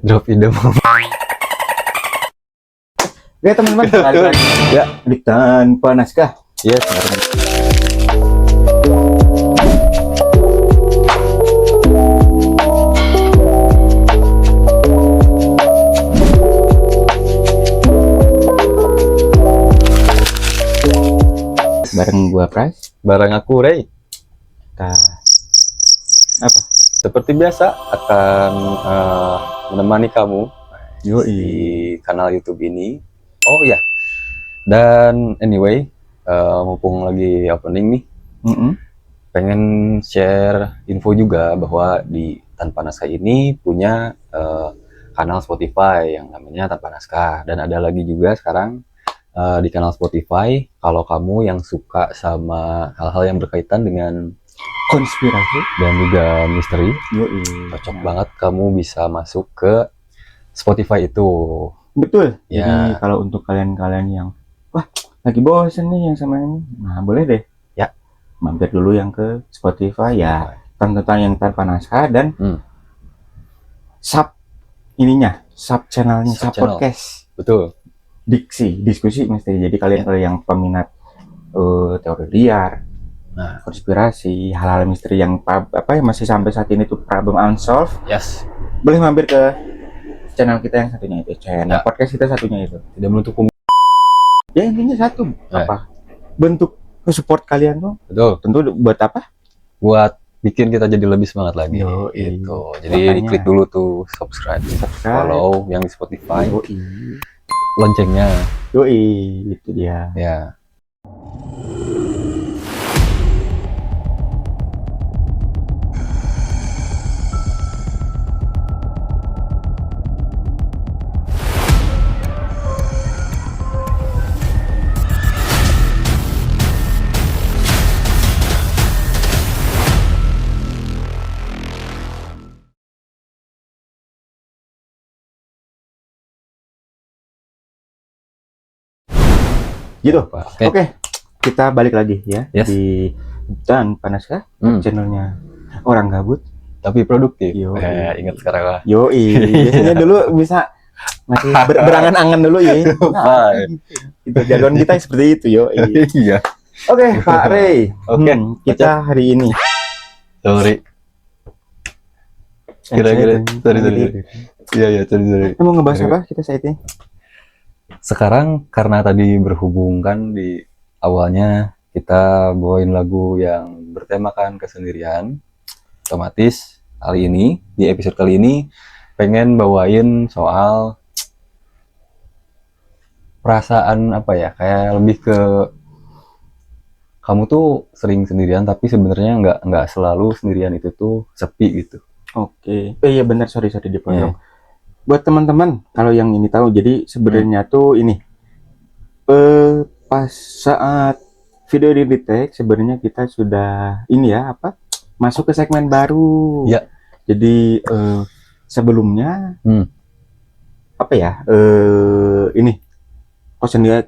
Drop ide mau. Oke teman-teman, balik lagi ya di Tanpa Naskah. Yes. Bareng gua Pras, Barang aku Ray. kita apa? Seperti biasa akan menemani kamu di kanal YouTube ini. Oh ya. Dan anyway, mumpung lagi opening nih, pengen share info juga bahwa di Tanpa Naskah ini punya kanal Spotify yang namanya Tanpa Naskah, dan ada lagi juga sekarang di kanal Spotify kalau kamu yang suka sama hal-hal yang berkaitan dengan Konspirasi dan juga misteri, cocok banget kamu bisa masuk ke Spotify itu. Betul. Ya. Jadi kalau untuk kalian-kalian yang lagi bosen nih yang sama ini, nah boleh deh Ya, mampir dulu yang ke Spotify ya, tentang yang Tanpa Naskah dan sub ininya, sub channelnya, sub channel. podcast. Betul. Diskusi misteri. Jadi kalian kalau yang peminat teori liar, konspirasi, hal-hal misteri yang yang masih sampai saat ini tuh problem unsolved, Yes. boleh mampir ke channel kita yang satunya itu, channel podcast kita satunya itu. Tidak menutup Ya intinya satu, bentuk support kalian tuh. Betul. Tentu buat apa? Buat bikin kita jadi lebih semangat lagi. Yoi. Gitu. Jadi klik dulu tuh subscribe, follow yang di Spotify. Loncengnya. Itu dia. Ya. Gitu. Oke. Kita balik lagi ya di Tanpa Naskah, channelnya orang gabut tapi produktif. Ingat sekarang lah. Biasanya dulu bisa masih berangan-angan dulu ya. Itu jagoan kita seperti itu Iya. Oke, Pak Ray. Kita hari ini. Sorry. Kira-kira sorry. Iya, sorry. Kita mau ngebahas apa kita saat ini? Sekarang karena tadi berhubung kan di awalnya kita bawain lagu yang bertemakan kesendirian, otomatis kali ini di episode kali ini pengen bawain soal perasaan kayak lebih ke kamu tuh sering sendirian tapi sebenarnya nggak selalu sendirian itu tuh sepi gitu. Oke. Iya benar, sorry dipotong. Buat teman-teman kalau yang ini tahu, jadi sebenarnya tuh ini pas saat video di retake sebenarnya kita sudah masuk ke segmen baru. Ya. Jadi sebelumnya ini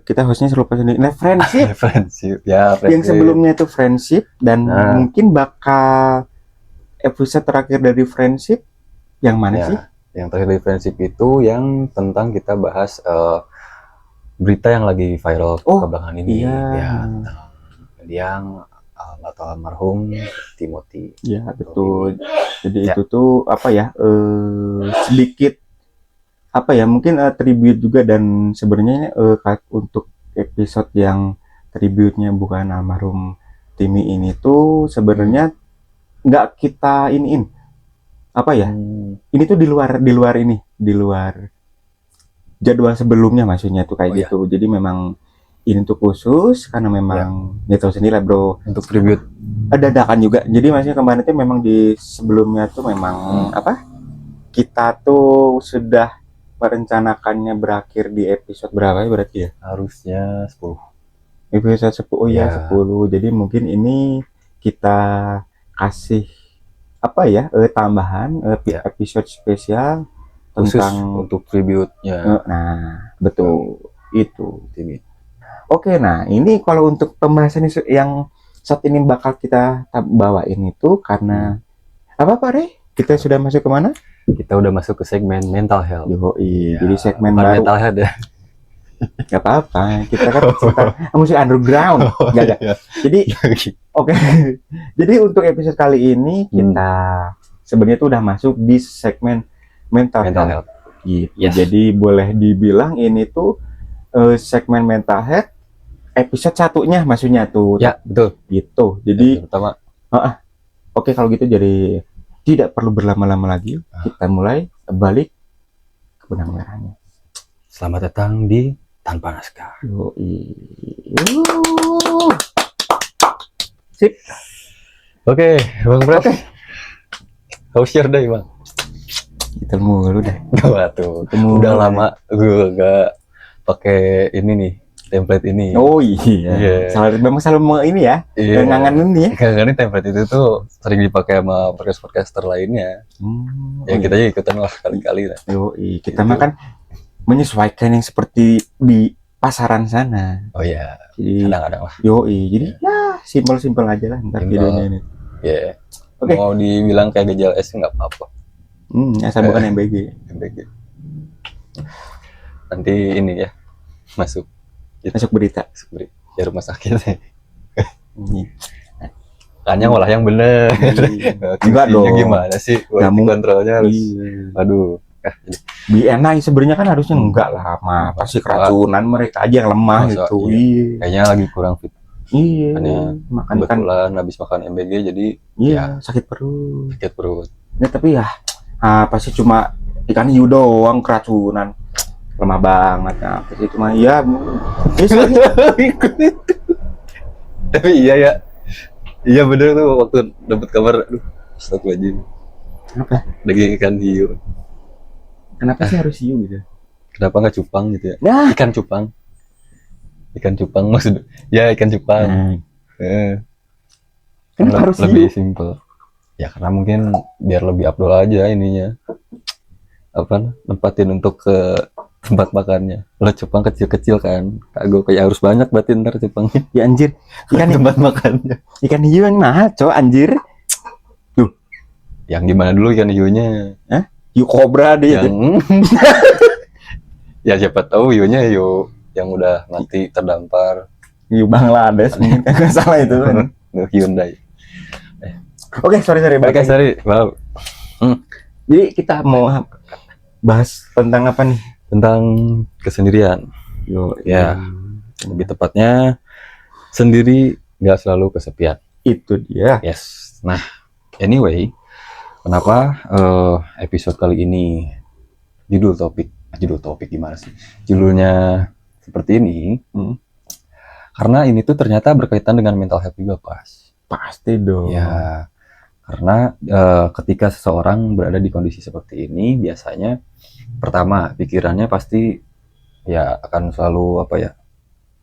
kita hostnya serupa sendiri. Nah, friendship. Yang sebelumnya itu friendship dan mungkin bakal episode terakhir dari friendship yang mana sih? Yang terakhir dari friendship itu yang tentang kita bahas berita yang lagi viral kebelakangan ini. Yang atau almarhum Timothy. Ya betul. Jadi itu tuh sedikit mungkin tribute juga, dan sebenarnya untuk episode yang tribute-nya bukan almarhum Timmy ini tuh sebenarnya nggak kita iniin ini tuh di luar jadwal sebelumnya, maksudnya tuh kayak gitu. Jadi memang ini tuh khusus karena memang tahu sendiri lah bro, untuk tribute dadakan juga. Jadi maksudnya kemarin itu memang di sebelumnya tuh memang kita tuh sudah merencanakannya berakhir di episode berapa ya berarti ya? Harusnya 10. Episode 10. 10. Jadi mungkin ini kita kasih tambahan episode spesial tentang untuk tribute-nya. Nah, betul. Itu. Oke, nah ini kalau untuk pembahasan yang saat ini bakal kita bawain itu karena apa Pak Re? Kita sudah masuk kemana? kita udah masuk ke segmen mental health. Yoi. Ya, Jadi segmen bukan baru. mental health ya. Gak apa-apa. Kita kan musik underground. Gak. Jadi oke. Jadi untuk episode kali ini kita sebenarnya tuh udah masuk di segmen mental health. Gitu. Yes. Jadi boleh dibilang ini tuh segmen mental health episode satunya maksudnya tuh. Ya, betul. Gitu. Jadi pertama. Oke, kalau gitu jadi tidak perlu berlama-lama lagi. Kita mulai balik ke benang merahnya. Selamat datang di Tanpa Naskah. Yoi. Sip. Oke, Bang Pras. Oke. How's your day, Bang? Kita mulu dah. Waduh, udah lama gue gak pakai ini nih, template ini. Oh iya. Memang selalu mau ini ya. Ngangenin nih ya. Karena template itu tuh sering dipakai sama podcaster lainnya. Ya kita aja ikutan lah kali-kali lah. Yoi, kita mah kan menyesuaikan yang seperti di pasaran sana. Oh iya. Jadi Kadang-kadang lah. yoi, jadi ya simpel-simpel aja lah ntar videonya ini. Iya. Oke. Mau dibilang kayak gejala S nggak apa-apa. Asal bukan MBG. MBG. Nanti ini ya masuk berita. Ya rumah sakit. Tanya malah yang bener. Enggak dong. Gimana sih? Kontrolnya harus. Aduh. BNI sebenarnya kan harusnya enggak lah, pasti keracunan mereka aja yang lemah gitu. Iya. Kayaknya lagi kurang fit. Iya. Makan kebetulan habis makan MBG jadi sakit perut. Ya tapi ya pasti cuma ikan hiu doang keracunan. Lemah banget. Nah, pasti cuma Tapi iya ya. Iya bener tuh waktu dapat kabar, aduh, astagfirullahaladzim. Apa? Daging ikan hiu. Kenapa sih harus hiu gitu? Kenapa nggak cupang gitu ya? Nah. Ikan cupang maksud. Ya ikan cupang. Kenapa harus lebih simpel. Ya karena mungkin biar lebih afdol aja ininya. Nempatin untuk ke tempat makannya. Lo cupang kecil-kecil kan. Kagak kayak harus banyak berarti ntar cupangnya. Ya anjir. Ikan tempat makannya. Ikan hiu yang mahal, cowok anjir. Tuh. Yang gimana dulu ikan hiunya? Hah? Hiu kobra deh yang... Ya siapa tahu hiunya hiu yang udah mati terdampar. Hiu Bangladesh mungkin enggak salah itu kan. Hyundai. Oke, sorry. Wow. Jadi kita mau bahas tentang apa nih? Tentang kesendirian. Ya. Lebih tepatnya sendiri nggak selalu kesepian. Itu dia. Yes. Nah, anyway, kenapa episode kali ini judul topik gimana sih? Judulnya seperti ini. Karena ini tuh ternyata berkaitan dengan mental health juga, Pas. Pasti dong. Ya. Karena ketika seseorang berada di kondisi seperti ini, biasanya pertama pikirannya pasti ya akan selalu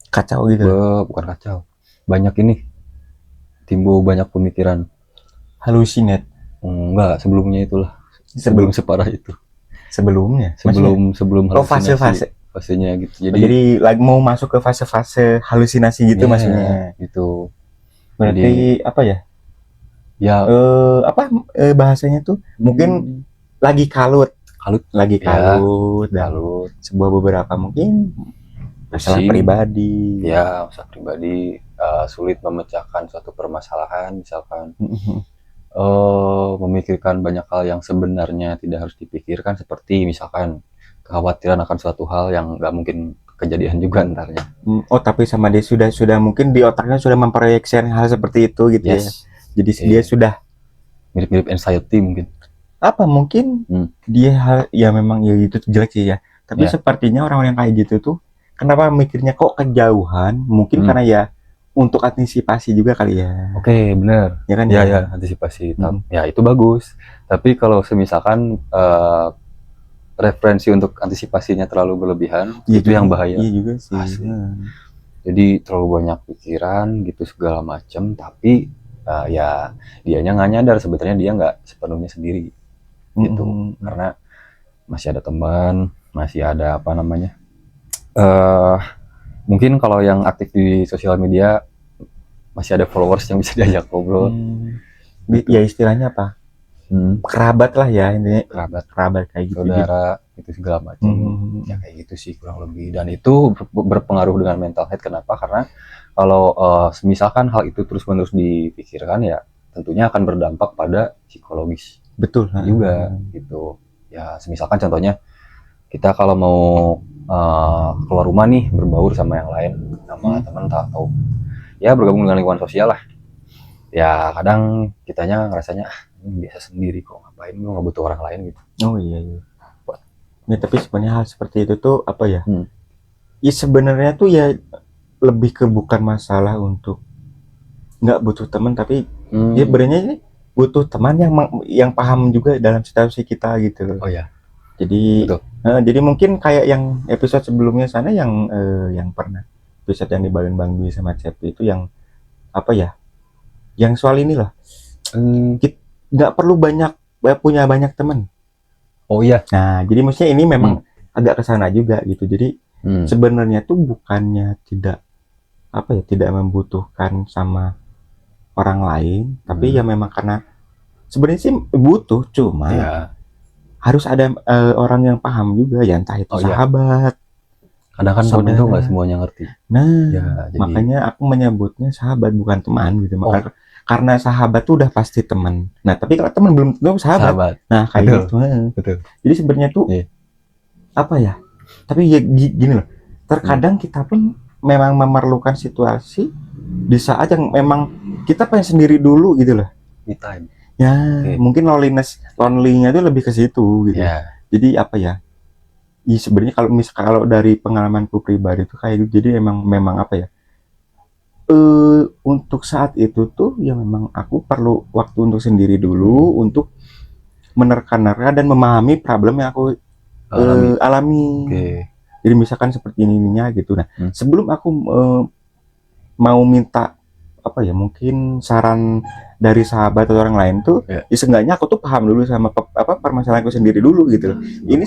kacau gitu. Bukan kacau. Banyak ini timbul banyak pemikiran. Halusinat. Enggak, sebelumnya itulah. Sebelum separah itu. Sebelum halusinasi. Fasenya gitu. Jadi lagi mau masuk ke fase-fase halusinasi gitu maksudnya. Gitu. Berarti apa ya? Ya bahasanya tuh mungkin lagi kalut. Sebuah beberapa mungkin masalah pribadi. Ya, masalah pribadi, sulit memecahkan suatu permasalahan misalkan. Memikirkan banyak hal yang sebenarnya tidak harus dipikirkan, seperti misalkan kekhawatiran akan suatu hal yang nggak mungkin kejadian juga ntarnya. Tapi sama dia sudah mungkin di otaknya sudah memproyeksikan hal seperti itu gitu ya. Jadi dia sudah mirip-mirip anxiety mungkin. Mungkin dia ya memang ya itu jelek sih ya. Tapi sepertinya orang-orang yang kayak gitu tuh kenapa mikirnya kok kejauhan? Mungkin karena ya untuk antisipasi juga kali ya. Oke, benar. Ya kan ya antisipasi. Ya itu bagus. Tapi kalau semisalkan referensi untuk antisipasinya terlalu berlebihan, itu yang bahaya. Iya juga sih. Jadi terlalu banyak pikiran gitu segala macam, tapi ya dianya nggak nyadar sebenarnya dia nggak sepenuhnya sendiri gitu. Karena masih ada teman, masih ada mungkin kalau yang aktif di sosial media masih ada followers yang bisa diajak ngobrol. Ya istilahnya apa? kerabat lah ya, ini kerabat kayak gitu. saudara itu segala macam. Ya kayak gitu sih kurang lebih, dan itu berpengaruh dengan mental health. Kenapa? Karena kalau misalkan hal itu terus-menerus dipikirkan ya tentunya akan berdampak pada psikologis Betul juga gitu. Ya misalkan contohnya kita kalau mau keluar rumah nih berbaur sama yang lain, sama teman atau ya bergabung dengan lingkungan sosial lah, ya kadang kitanya ngerasanya biasa sendiri kok, ngapain gue nggak butuh orang lain gitu. Oh iya. Ya, tapi sebenarnya hal seperti itu tuh apa ya? Ya sebenarnya tuh ya lebih ke bukan masalah untuk nggak butuh teman, tapi ya sebenarnya ini butuh teman yang paham juga dalam situasi kita gitu. Oh ya. Jadi jadi mungkin kayak yang episode sebelumnya sana yang pernah episode yang dibawain Bang Dwi sama Cepi itu yang apa ya? Yang soal ini lah. Nggak perlu punya banyak teman. Oh iya. Nah, jadi maksudnya ini memang agak kesana juga gitu. Jadi sebenarnya tuh bukannya tidak membutuhkan sama orang lain, tapi ya memang karena sebenarnya sih butuh, cuma harus ada orang yang paham juga ya, entah itu sahabat. Kadang kan temen tuh nggak semuanya ngerti. Nah, jadi makanya aku menyebutnya sahabat bukan teman gitu. Karena sahabat tuh udah pasti teman. Nah, tapi kalau teman belum tentu sahabat. Nah, kayak gitu. Betul. Jadi sebenarnya tuh apa ya? Tapi ya gini loh. Terkadang kita pun memang memerlukan situasi di saat yang memang kita pengen sendiri dulu gitu loh. Me time. Ya, mungkin lonely-nya itu lebih ke situ gitu. Jadi apa ya? Ya sebenarnya kalau dari pengalamanku pribadi tuh kayak gitu. Jadi memang apa ya? Untuk saat itu tuh ya memang aku perlu waktu untuk sendiri dulu untuk menerka-nerka dan memahami problem yang aku alami. Jadi misalkan seperti ininya gitu. Nah, sebelum aku mau minta apa ya, mungkin saran dari sahabat atau orang lain tuh, ya seenggaknya aku tuh paham dulu sama permasalahanku sendiri dulu gitu. Ini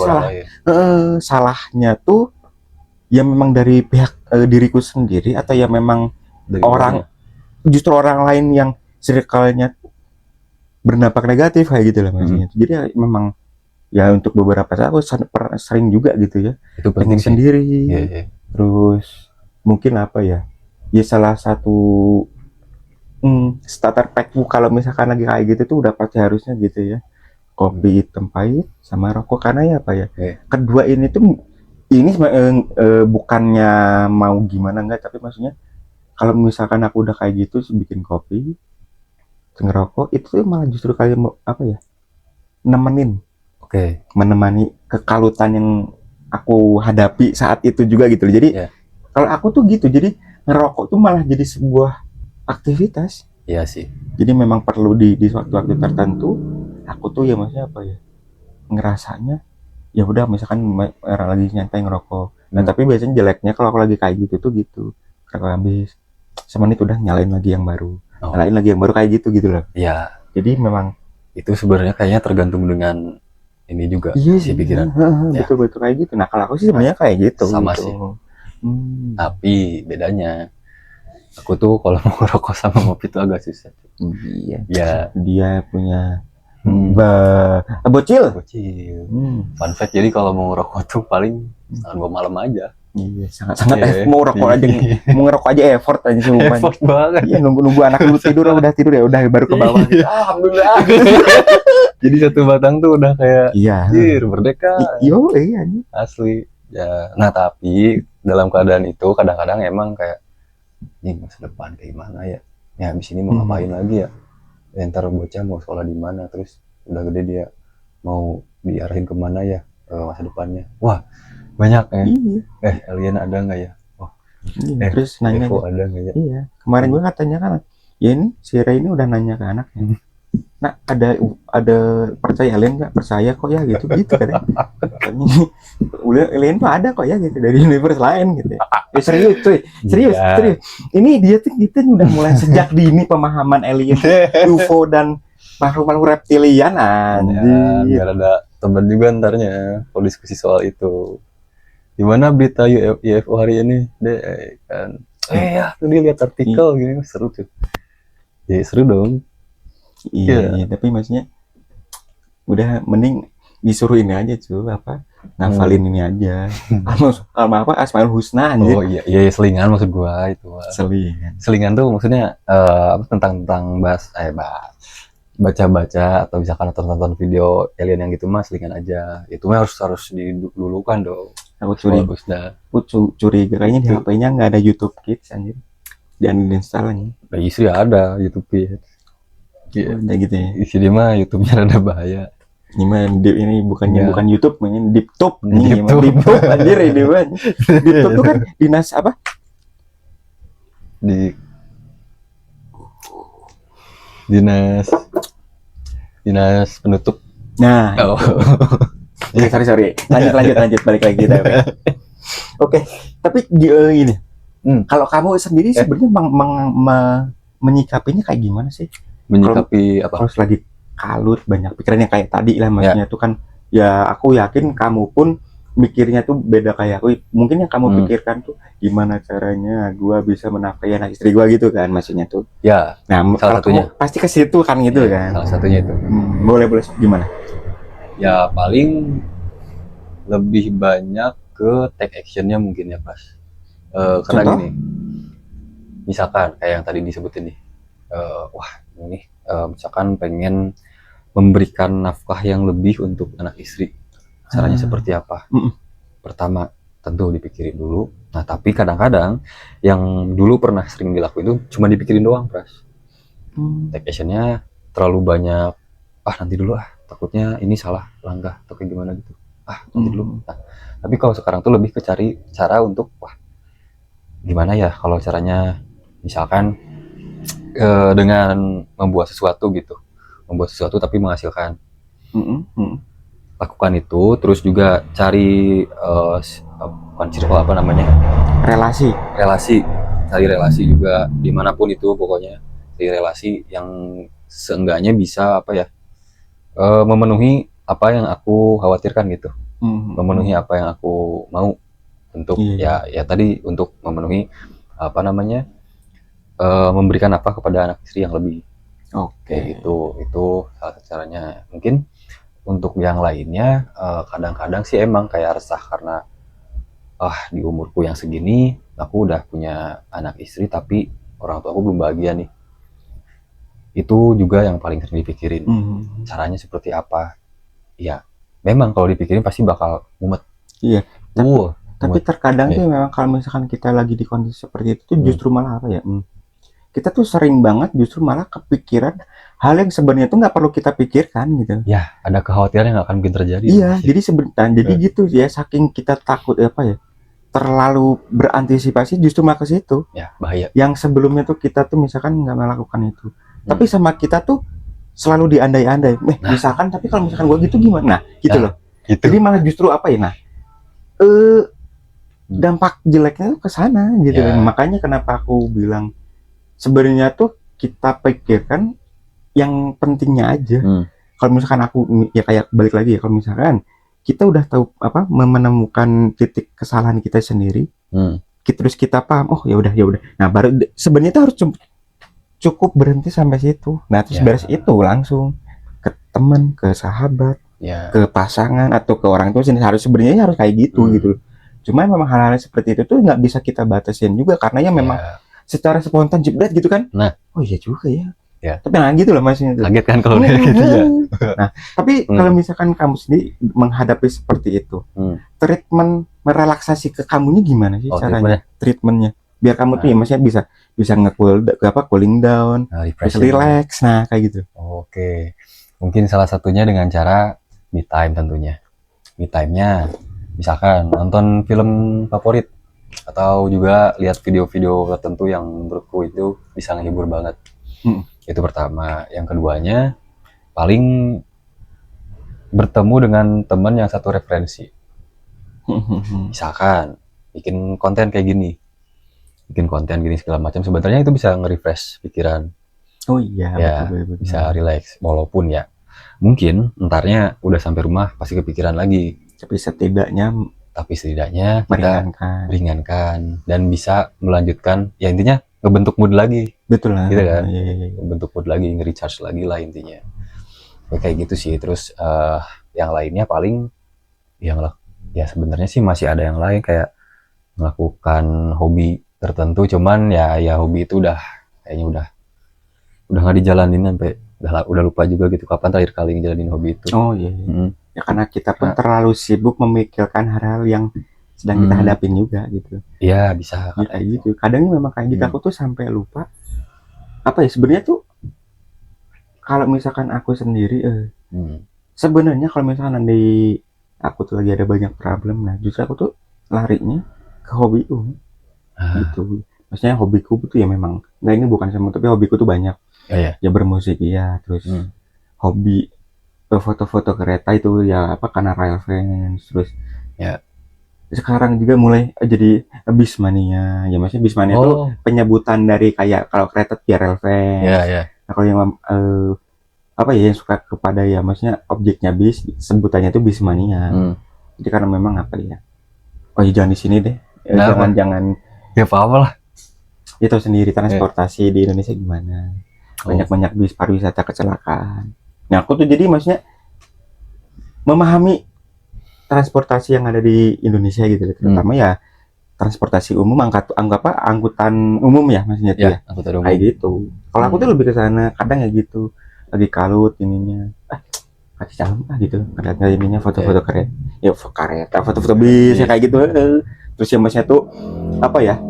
salahnya tuh ya memang dari pihak diriku sendiri, atau ya memang justru orang lain yang circle-nya berdampak negatif kayak gitu lah maksudnya. Jadi ya, memang ya untuk beberapa saat aku sering juga gitu ya, itu pengen sendiri. Terus mungkin apa ya, ya salah satu starter packku kalau misalkan lagi kayak gitu tuh udah pasti harusnya gitu ya, kopi hitam pahit sama rokok. Karena ya apa ya, kedua ini tuh ini bukannya mau gimana enggak, tapi maksudnya kalau misalkan aku udah kayak gitu bikin kopi, ngerokok, itu tuh malah justru kayak apa ya, menemani kekalutan yang aku hadapi saat itu juga gitu. Jadi kalau aku tuh gitu, jadi ngerokok tuh malah jadi sebuah aktivitas. Iya sih. Jadi memang perlu di waktu-waktu tertentu aku tuh ya maksudnya apa ya, ngerasanya ya udah misalkan orang lagi nyantai ngerokok. Nah tapi biasanya jeleknya kalau aku lagi kayak gitu tuh gitu, kalau habis semenit udah nyalain lagi yang baru, nyalain lagi yang baru kayak gitu loh. Iya. Jadi memang itu sebenarnya kayaknya tergantung dengan ini juga sih pikiran. Betul kayak gitu. Nah kalau aku sih sebenarnya kayak gitu. Sama gitu sih. Tapi bedanya aku tuh kalau mau ngerokok sama ngopi tuh agak susah. Iya. Ya. Dia punya bocil. Fun fact, jadi kalau mau ngerokok tuh paling setengah 2 malam aja. Iya, sangat mau ngerokok aja, mau ngerokok aja effort aja sih. Effort banget. Iya, nunggu anak dulu tidur ya udah baru ke bawah. Alhamdulillah. Jadi satu batang tuh udah kayak merdeka. Iya. Asli. Ya, nah tapi dalam keadaan itu kadang-kadang emang kayak masa depan kayak gimana ya? Ya habis ini mau ngapain lagi ya? Ntar bocah mau sekolah di mana, terus udah gede dia mau diarahin kemana ya masa depannya? Wah, banyak ya. Alien ada nggak ya? Terus nanya ada nggak ya? Iya, kemarin gue katanya kan, ya ini si Ray ini udah nanya ke anaknya. Nah, ada percaya alien nggak? Percaya kok ya gitu kan. Udah alien tuh ada kok ya gitu dari universe lain gitu. Serius. Ini dia tuh kita udah mulai sejak dini pemahaman alien, UFO dan makhluk-makhluk reptilian anjir. Biar ada teman juga ntarnya kalau diskusi soal itu. Gimana berita UFO hari ini deh kan? Ya tuh dia lihat artikel gini, seru tuh. Ya seru dong. Iya, tapi maksudnya Udah mending disuruh ini aja cuy, apa ngafalin ini aja. Apa Asmaul Husna anjir. Oh iya, iya selingan maksud gua itu. Selingan. Selingan tuh maksudnya apa, tentang bahas baca-baca atau misalkan nonton video alien yang gitu mah selingan aja. Itu mah harus didulukan dong. Aku curiga kayaknya di HP-nya nggak ada YouTube Kids anjir. Jangan diinstal aja. Nah, istri ada YouTube Kids. Iya, gitu ya. Isi dia mah YouTube-nya rada bahaya. Ini bukan YouTube, ini DeepTube. DeepTube. DeepTube anjir ini mah. DeepTube tuh kan dinas apa? Dinas penutup. Nah, Oh. sorry. Lanjut balik lagi kita. Oke, tapi ini. Kalau kamu sendiri sebenarnya menyikapinya kayak gimana sih? Menyikapi apa? Kalau lagi kalut banyak pikirannya kayak tadi lah maksudnya tuh kan ya aku yakin kamu pun mikirnya tuh beda kayak aku. Mungkin yang kamu pikirkan tuh gimana caranya gua bisa menafkahi anak istri gua gitu kan maksudnya tuh. Ya. Nah, salah satunya pasti ke situ kan gitu kan. Salah satunya itu. Boleh gimana? Ya paling lebih banyak ke take actionnya mungkin ya pas. Karena gini, misalkan kayak yang tadi disebutin nih, misalkan pengen memberikan nafkah yang lebih untuk anak istri, caranya seperti apa? Pertama tentu dipikirin dulu. Nah tapi kadang-kadang yang dulu pernah sering dilakuin itu cuma dipikirin doang, Pras. Take actionnya terlalu banyak. Nanti dulu takutnya ini salah langkah atau kayak gimana gitu. Nanti dulu. Nah, tapi kalau sekarang tuh lebih ke cari cara untuk gimana ya kalau caranya, misalkan dengan membuat sesuatu tapi menghasilkan. Lakukan itu, terus juga cari relasi, cari relasi juga dimanapun itu, pokoknya cari relasi yang seenggaknya bisa memenuhi apa yang aku khawatirkan gitu, memenuhi apa yang aku mau untuk ya tadi untuk memenuhi memberikan apa kepada anak istri yang lebih. Oke, itu salah satu caranya. Mungkin untuk yang lainnya kadang-kadang sih emang kayak resah karena di umurku yang segini aku udah punya anak istri tapi orang tua aku belum bahagia nih. Itu juga yang paling sering dipikirin. Caranya seperti apa? Ya, memang kalau dipikirin pasti bakal mumet. Iya. Tapi terkadang tuh memang kalau misalkan kita lagi di kondisi seperti itu tuh justru malah apa ya? Kita tuh sering banget justru malah kepikiran hal yang sebenarnya tuh nggak perlu kita pikirkan gitu. Ya, ada kekhawatiran yang akan mungkin terjadi. Iya, jadi jadi gitu ya, saking kita takut terlalu berantisipasi justru malah ke situ. Ya, bahaya. Yang sebelumnya tuh kita tuh misalkan nggak melakukan itu, tapi sama kita tuh selalu diandai-andai. Misalkan, tapi kalau misalkan gua gitu gimana? Nah, gitu loh. Gitu. Jadi malah justru dampak jeleknya tuh ke sana gitu. Makanya kenapa aku bilang sebenarnya tuh kita pikirkan yang pentingnya aja. Kalau misalkan aku ya kayak balik lagi ya, kalau misalkan kita udah tahu menemukan titik kesalahan kita sendiri, terus kita paham, ya udah. Nah baru sebenarnya itu harus cukup berhenti sampai situ. Nah terus beres itu langsung ke teman, ke sahabat, ke pasangan atau ke orang tua sendiri. Sebenarnya harus kayak gitu gitu. Cuma memang hal-hal seperti itu tuh nggak bisa kita batasin juga karena ya memang secara spontan jebret gitu kan. Nah, iya juga ya. Tapi gitu loh maksudnya tuh. Kaget kan kalau gitu ya. Nah, tapi kalau misalkan kamu sendiri menghadapi seperti itu, treatment merelaksasi ke kamunya gimana sih caranya? Treatmentnya biar kamu tuh ya maksudnya bisa cooling down, bisa relax, kayak gitu. Oke. Mungkin salah satunya dengan cara me time tentunya. Me time-nya misalkan nonton film favorit atau juga lihat video-video tertentu yang menurutku itu bisa menghibur banget. Itu pertama. Yang keduanya paling bertemu dengan teman yang satu referensi. Misalkan bikin konten kayak gini, segala macam, sebenarnya itu bisa nge-refresh pikiran. Oh iya, ya, betul. Bisa relax, walaupun ya mungkin entarnya udah sampai rumah pasti kepikiran lagi. Tapi setidaknya kita ringankan dan bisa melanjutkan, ya intinya ngebentuk mood lagi. Betul lah. Gitu kan? Ngebentuk mood lagi, nge-recharge lagi lah intinya. kayak gitu sih. Terus yang lainnya paling yang ya sebenarnya sih masih ada yang lain kayak melakukan hobi tertentu, cuman ya hobi itu kayaknya udah nggak dijalanin sampai udah lupa juga gitu kapan terakhir kali ngejalanin hobi itu. Oh iya, iya. Ya karena kita pun terlalu sibuk memikirkan hal-hal yang sedang kita hadapin juga gitu. Iya bisa ya, kayak gitu. Kadang memang kayak gitu, aku tuh sampai lupa apa ya sebenarnya tuh kalau misalkan aku sendiri sebenarnya kalau misalkan nanti aku tuh lagi ada banyak problem, nah justru aku tuh larinya ke hobi gitu. Maksudnya hobiku tuh ya memang, nah ini bukan sama, tapi hobiku tuh banyak. Ya bermusik ya, terus hobi foto-foto kereta itu ya apa karena rail fans, terus ya sekarang juga mulai jadi Bismania. Ya maksudnya Bismania itu penyebutan dari kayak kalau kereta ya rail fans. Nah, kalau yang apa ya yang suka kepada ya maksudnya objeknya bis, sebutannya itu Bismania. Jadi karena memang apa ya, oh ya jangan di sini deh, jangan ya apa lah, itu sendiri transportasi di Indonesia gimana, banyak bis pariwisata kecelakaan. Nah aku tuh jadi maksudnya memahami transportasi yang ada di Indonesia gitu, terutama ya transportasi umum, angkutan umum ya maksudnya tuh ya, angkutan umum. Kayak gitu. Kalau aku tuh lebih ke sana, kadang ya gitu, lagi kalut ininya, kasih calon gitu, kadang ininya foto-foto kereta, foto-foto bis ya kayak gitu. Terus ya maksudnya tuh apa ya,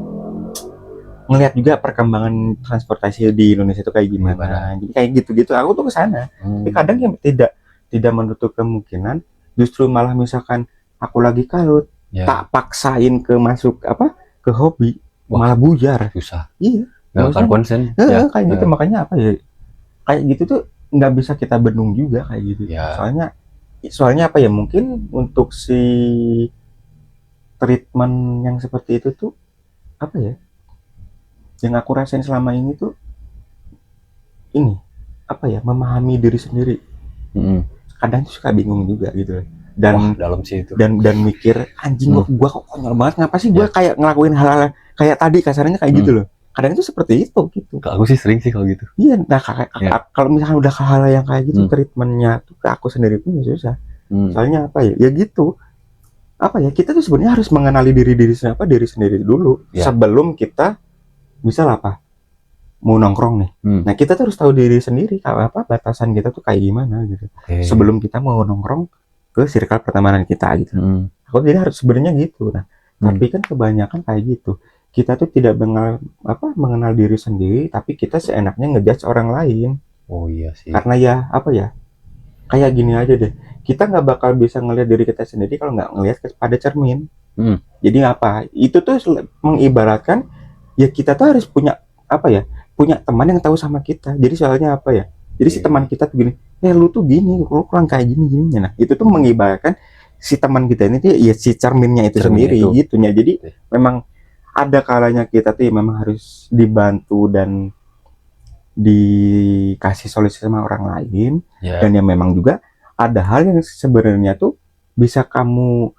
ngelihat juga perkembangan transportasi di Indonesia itu kayak gimana. Jadi kayak gitu-gitu aku tuh ke sana. Tapi kadang yang tidak menutup kemungkinan justru malah misalkan aku lagi kalut, tak paksain ke masuk apa ke hobi, malah bujar. Susah. Iya. Nggak akan konsen. Kayak gitu makanya apa ya? Kayak gitu tuh nggak bisa kita bendung juga kayak gitu. Soalnya apa ya, mungkin untuk si treatment yang seperti itu tuh apa ya? Yang aku rasain selama ini tuh ini apa ya, memahami diri sendiri. Kadang tuh suka bingung juga gitu, dan dalam sih itu, dan mikir anjing gua kok konyol banget, ngapa sih gua kayak ngelakuin hal-hal kayak tadi kasarnya kayak gitu loh. Kadang itu seperti itu gitu. Kalau aku sih sering sih kalau gitu. Iya, nah kalau misalnya udah ke hal yang kayak gitu, treatmentnya tuh ke aku sendiri pun susah. Soalnya apa ya, ya gitu. Apa ya, kita tuh sebenarnya harus mengenali diri sendiri dulu sebelum kita misal apa mau nongkrong nih. Nah kita tuh harus tahu diri sendiri apa batasan kita tuh kayak gimana gitu. Sebelum kita mau nongkrong ke circle pertemanan kita gitu. Aku jadi harus sebenarnya gitu. Nah tapi kan kebanyakan kayak gitu. Kita tuh tidak mengenal diri sendiri, tapi kita seenaknya ngejudge orang lain. Oh iya sih. Karena ya apa ya, kayak gini aja deh. Kita nggak bakal bisa ngelihat diri kita sendiri kalau nggak ngelihat pada cermin. Jadi apa? Itu tuh mengibaratkan ya kita tuh harus punya apa ya, punya teman yang tahu sama kita. Jadi soalnya apa ya, jadi si teman kita tuh gini, lu tuh gini, lu kurang kayak gini. Nah itu tuh mengibaratkan si teman kita ini tuh ya si cerminnya itu sendiri gitu ya. Jadi memang ada kalanya kita tuh ya memang harus dibantu dan dikasih solusi sama orang lain. Dan yang memang juga ada hal yang sebenarnya tuh bisa kamu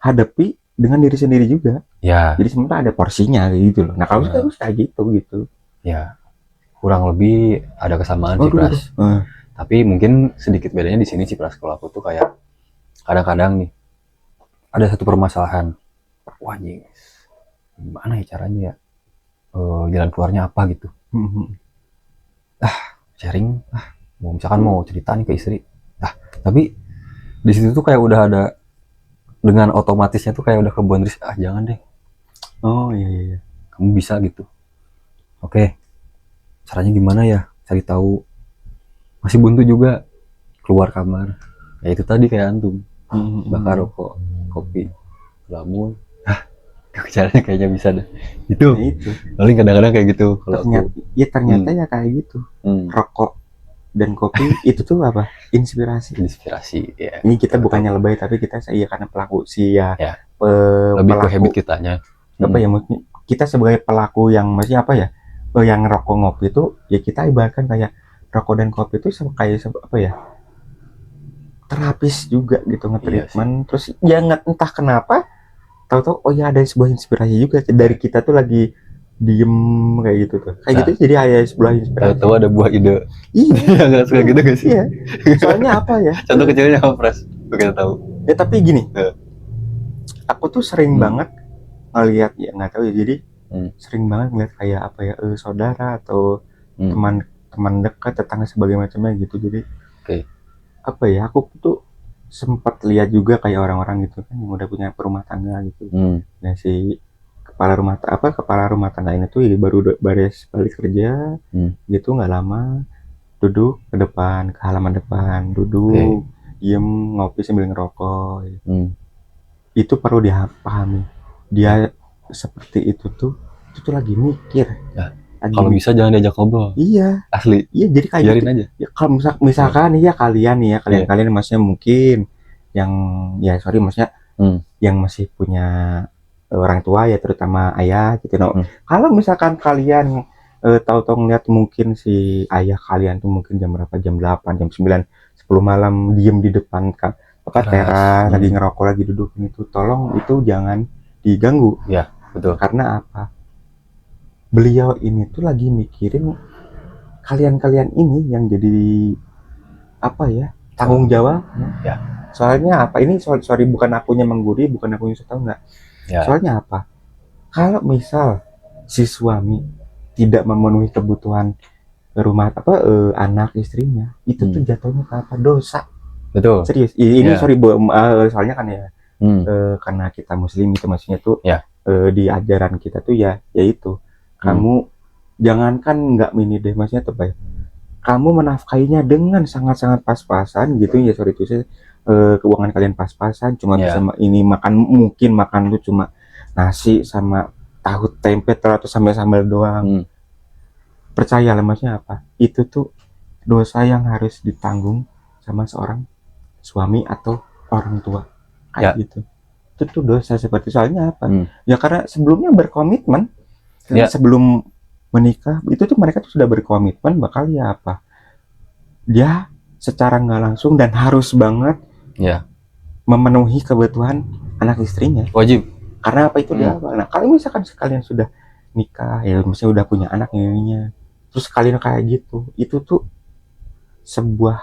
hadapi dengan diri sendiri juga. Jadi sebenarnya ada porsinya gitu loh. Nah kalau kita harus kayak gitu. Ya kurang lebih ada kesamaan sih Pras. Tapi mungkin sedikit bedanya di sini sih Pras. Kalau aku tuh kayak kadang-kadang nih ada satu permasalahan, wah anjing, gimana ya caranya ya, jalan keluarnya apa gitu. Sharing, misalkan mau cerita nih ke istri, tapi di situ tuh kayak udah ada dengan otomatisnya tuh kayak udah kebuan diri, jangan deh. Oh iya. Kamu bisa gitu. Oke. Caranya gimana ya? Cari tahu. Masih buntu juga. Keluar kamar. Ya itu tadi kayak antum. Bakar rokok, kopi, lamun. Caranya kayaknya bisa deh. Itu. Paling kadang-kadang kayak gitu. Ternyata ya kayak gitu. Rokok dan kopi itu tuh apa? Inspirasi ya. Ini kita bukannya lebay, tapi kita karena pelaku lebih ke habit kitanya. Apa ya, kita sebagai pelaku yang masih apa ya, yang rokok ngopi itu ya kita ibaratkan kayak rokok dan kopi itu kayak apa ya, terapis juga gitu, nge-treatment. Terus ya entah kenapa tahu-tahu oh ya ada sebuah inspirasi juga dari kita tuh lagi diem kayak gitu tuh. Kayak Nah. gitu jadi ayah sebelah inspirasi. Tahu-tahu ada buah ide. Iya. Yang nggak suka gitu gak sih? Iya. Soalnya apa ya? Contoh kecilnya apa, Pras? Gue kita tahu. Ya tapi gini, Eh. aku tuh sering Hmm. banget ngelihat ya nggak tahu ya. Jadi sering banget ngeliat kayak apa ya saudara atau teman dekat, tetangga sebagai macamnya gitu. Jadi apa ya, aku tuh sempat lihat juga kayak orang-orang gitu kan yang udah punya rumah tangga gitu. Nah si kepala rumah tangga ini tuh baru beres balik kerja gitu, nggak lama duduk ke depan, ke halaman depan, duduk diem ngopi sambil ngerokok. Itu perlu dipahami, dia seperti itu tuh lagi mikir. Kalau bisa jangan diajak ngobrol. Iya, asli. Iya, jadi kayak biarin gitu aja. Ya, kalau misalkan ya kalian maksudnya mungkin yang ya maksudnya yang masih punya orang tua ya, terutama ayah gitu. Kalau misalkan kalian tahu-tahu ngeliat mungkin si ayah kalian tuh mungkin jam berapa, jam 8, jam 9, 10 malam diem di depan teras lagi ngerokok, lagi duduk itu, tolong itu jangan diganggu. Ya, betul. Karena apa? Beliau ini tuh lagi mikirin kalian ini yang jadi apa ya, tanggung jawab ya. Soalnya apa, ini sorry bukan akunya menggurui, bukan akunya tahu nggak ya. Soalnya apa, kalau misal si suami tidak memenuhi kebutuhan rumah anak istrinya, itu tuh jatuhnya ke apa, dosa. Betul. Serius ini sorry soalnya kan ya karena kita muslim itu, maksudnya tuh di ajaran kita tuh ya itu kamu jangankan nggak mini deh, maksudnya tuh baik kamu menafkainya dengan sangat-sangat pas-pasan gitu ya, sorry itu keuangan kalian pas-pasan, cuma bisa ini mungkin makan tuh cuma nasi sama tahu tempe atau sambal doang. Percayalah, maksudnya apa, itu tuh dosa yang harus ditanggung sama seorang suami atau orang tua kayak gitu. Itu tuh dosa seperti, soalnya apa ya, karena sebelumnya berkomitmen sebelum menikah itu tuh mereka tuh sudah berkomitmen bakal ya apa, dia secara nggak langsung dan harus banget memenuhi kebutuhan anak istrinya, wajib. Karena apa itu dia. Nah kalau misalkan sekalian sudah nikah ya, misalnya udah punya anak ininya, terus kalian kayak gitu, itu tuh sebuah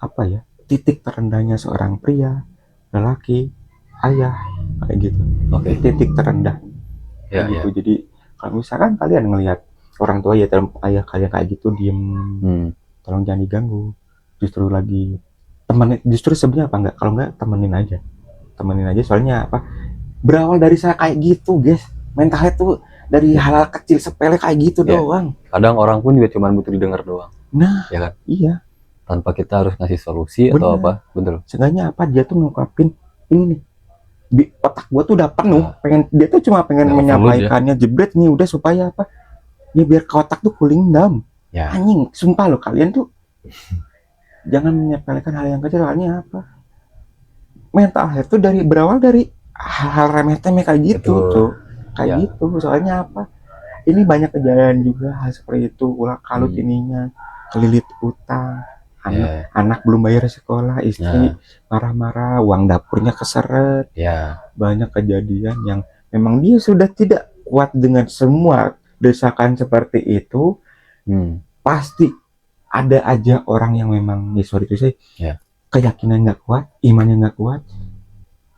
apa ya, titik terendahnya seorang pria, lelaki, ayah kayak gitu. Titik terendah gitu. Jadi kalau misalkan kalian ngelihat orang tua ya, ayah kalian kayak gitu diem, tolong jangan diganggu. Justru sebenarnya apa enggak, kalau enggak temenin aja. Soalnya apa, berawal dari saya kayak gitu guys, mentalnya tuh dari hal-hal kecil sepele kayak gitu doang. Kadang orang pun juga cuma butuh didengar doang. Nah ya kan, iya, tanpa kita harus ngasih solusi atau apa. Bener. Seenggaknya apa, dia tuh ngungkapin ini nih, di otak gua tuh udah penuh, dia tuh cuma pengen menyampaikannya, jebret nih udah, supaya apa ya, biar ke otak tuh cooling down. Anjing, sumpah lo kalian tuh jangan menyepelekan hal yang kecil. Soalnya apa, mental health tuh berawal dari hal-hal remeh-temeh kayak gitu. Tuh kayak gitu. Soalnya apa, ini banyak kejadian juga hal seperti itu, ulah kalut ininya, kelilit utang, anak belum bayar sekolah, istri marah-marah, uang dapurnya keseret. Banyak kejadian yang memang dia sudah tidak kuat dengan semua desakan seperti itu. Pasti ada aja orang yang memang sorry itu sih keyakinan nggak kuat, imannya nggak kuat.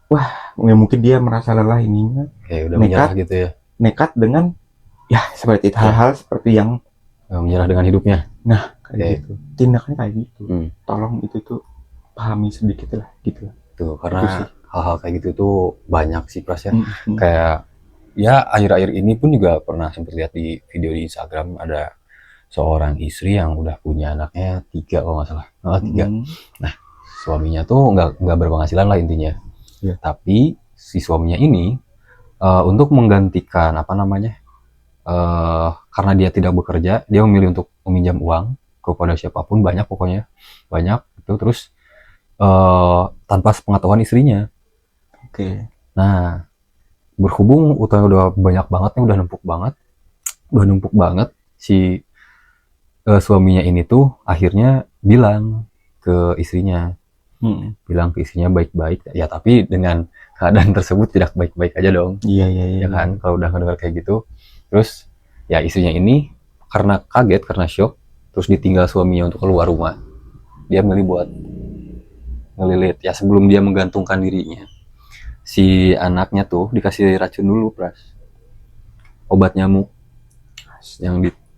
Wah, mungkin dia merasa lelah ininya, udah menyerah gitu ya, nekat dengan ya seperti itu, hal-hal seperti yang menyerah dengan hidupnya. Nah kayak gitu, tindakannya kayak gitu. Tolong itu tuh pahami sedikit lah gitu tuh, karena hal-hal kayak gitu tuh banyak sih Pras ya. Kayak ya akhir-akhir ini pun juga pernah sempat lihat di video di Instagram, ada seorang istri yang udah punya anaknya 3 kalau nggak salah, 3. Nah suaminya tuh nggak berpenghasilan lah intinya. Tapi si suaminya ini untuk menggantikan apa namanya, karena dia tidak bekerja, dia memilih untuk meminjam uang kepada siapapun, banyak pokoknya, banyak itu, terus tanpa sepengetahuan istrinya. Nah berhubung utangnya udah banyak banget nih, udah numpuk banget, si suaminya ini tuh akhirnya bilang ke istrinya, baik-baik ya, tapi dengan keadaan tersebut tidak baik-baik aja dong. Iya kan, kalau udah ngedengar kayak gitu. Terus ya istrinya ini karena kaget, karena shock, terus ditinggal suaminya untuk keluar rumah, dia milih buat ngelilit ya sebelum dia menggantungkan dirinya. Si anaknya tuh dikasih racun dulu, Pras. Obat nyamuk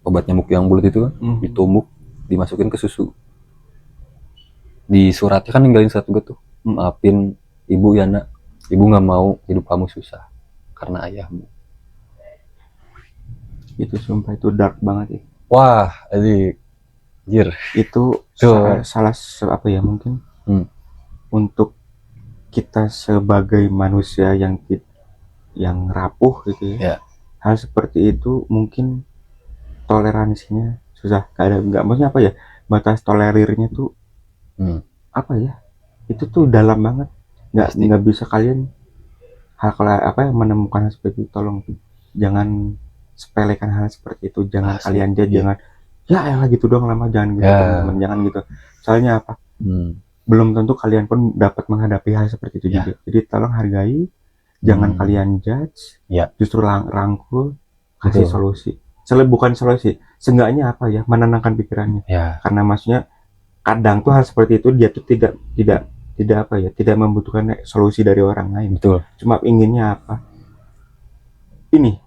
obat nyamuk yang bulat itu kan, ditumbuk, dimasukin ke susu. Di suratnya kan ninggalin surat juga tuh, maafin ibu ya nak, ibu nggak mau hidup kamu susah karena ayahmu. Itu sumpah itu dark banget ya. Wah, anjir. Itu salah apa ya mungkin untuk kita sebagai manusia yang rapuh gitu ya. Hal seperti itu mungkin toleransinya susah, nggak maksudnya apa ya, batas tolerirnya tuh apa ya, itu tuh dalam banget, nggak bisa kalian menemukan hal seperti itu. Tolong jangan sepelekan hal seperti itu, jangan kalian jangan ya gitu doang lama, jangan gitu teman-teman, jangan gitu. Soalnya apa, belum tentu kalian pun dapat menghadapi hal seperti itu juga. Jadi tolong hargai, jangan kalian judge, justru rangkul, kasih solusi. Bukan solusi, seenggaknya apa ya, menenangkan pikirannya. Karena maksudnya kadang tuh hal seperti itu dia tuh tidak apa ya, tidak membutuhkan solusi dari orang lain. Betul. Cuma inginnya apa? Ini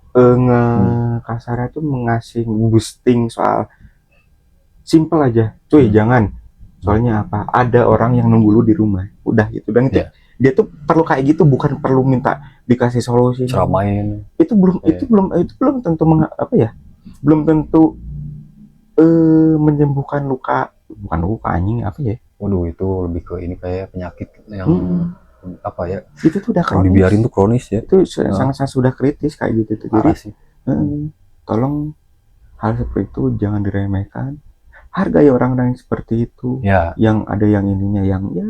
kasarnya tuh mengasih boosting soal simple aja. Cuy, jangan. Soalnya apa? Ada orang yang nunggu lu di rumah. Udah gitu. Dan itu dia tuh perlu kayak gitu, bukan perlu minta dikasih solusi. Ceramain. Itu belum tentu apa ya? Belum tentu menyembuhkan luka, bukan luka anjing apa ya? Waduh, itu lebih ke ini kayak penyakit yang apa ya? Itu tuh udah kronis. Dibiarin tuh kronis ya. Itu sangat-sangat sudah kritis kayak gitu tuh. Jadi tolong hal seperti itu jangan diremehkan. Hargai orang-orang yang seperti itu. Yang ada yang ininya yang ya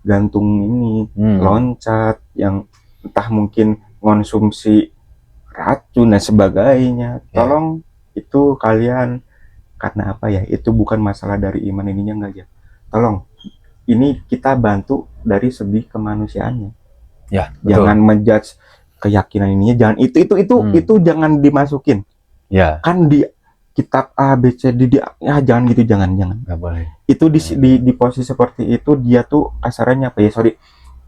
gantung ini, loncat, yang entah mungkin konsumsi racun dan sebagainya. Tolong itu kalian, karena apa ya, itu bukan masalah dari iman ininya enggak ya. Tolong ini kita bantu dari segi kemanusiaannya. Jangan menjudge keyakinan ininya, jangan itu jangan dimasukin. Kan di kitab A B C D ya jangan gitu, jangan. Nggak boleh. Itu di posisi seperti itu dia tuh kasarnya apa ya, sorry,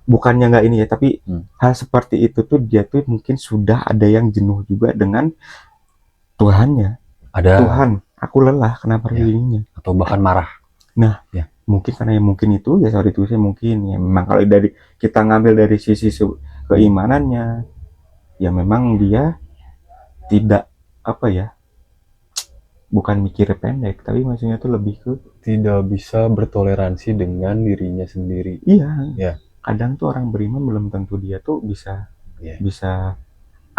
bukannya nggak ini ya, tapi hal seperti itu tuh dia tuh mungkin sudah ada yang jenuh juga dengan Tuhannya. Tuhan, aku lelah, kenapa begininya? Atau bahkan marah. Nah, mungkin karena mungkin itu ya, sorry itu saya mungkin ya memang kalau dari kita ngambil dari sisi keimanannya, ya memang dia tidak apa ya, bukan mikir pendek, tapi maksudnya tuh lebih ke tidak bisa bertoleransi dengan dirinya sendiri. Iya. Kadang tuh orang beriman belum tentu dia tuh bisa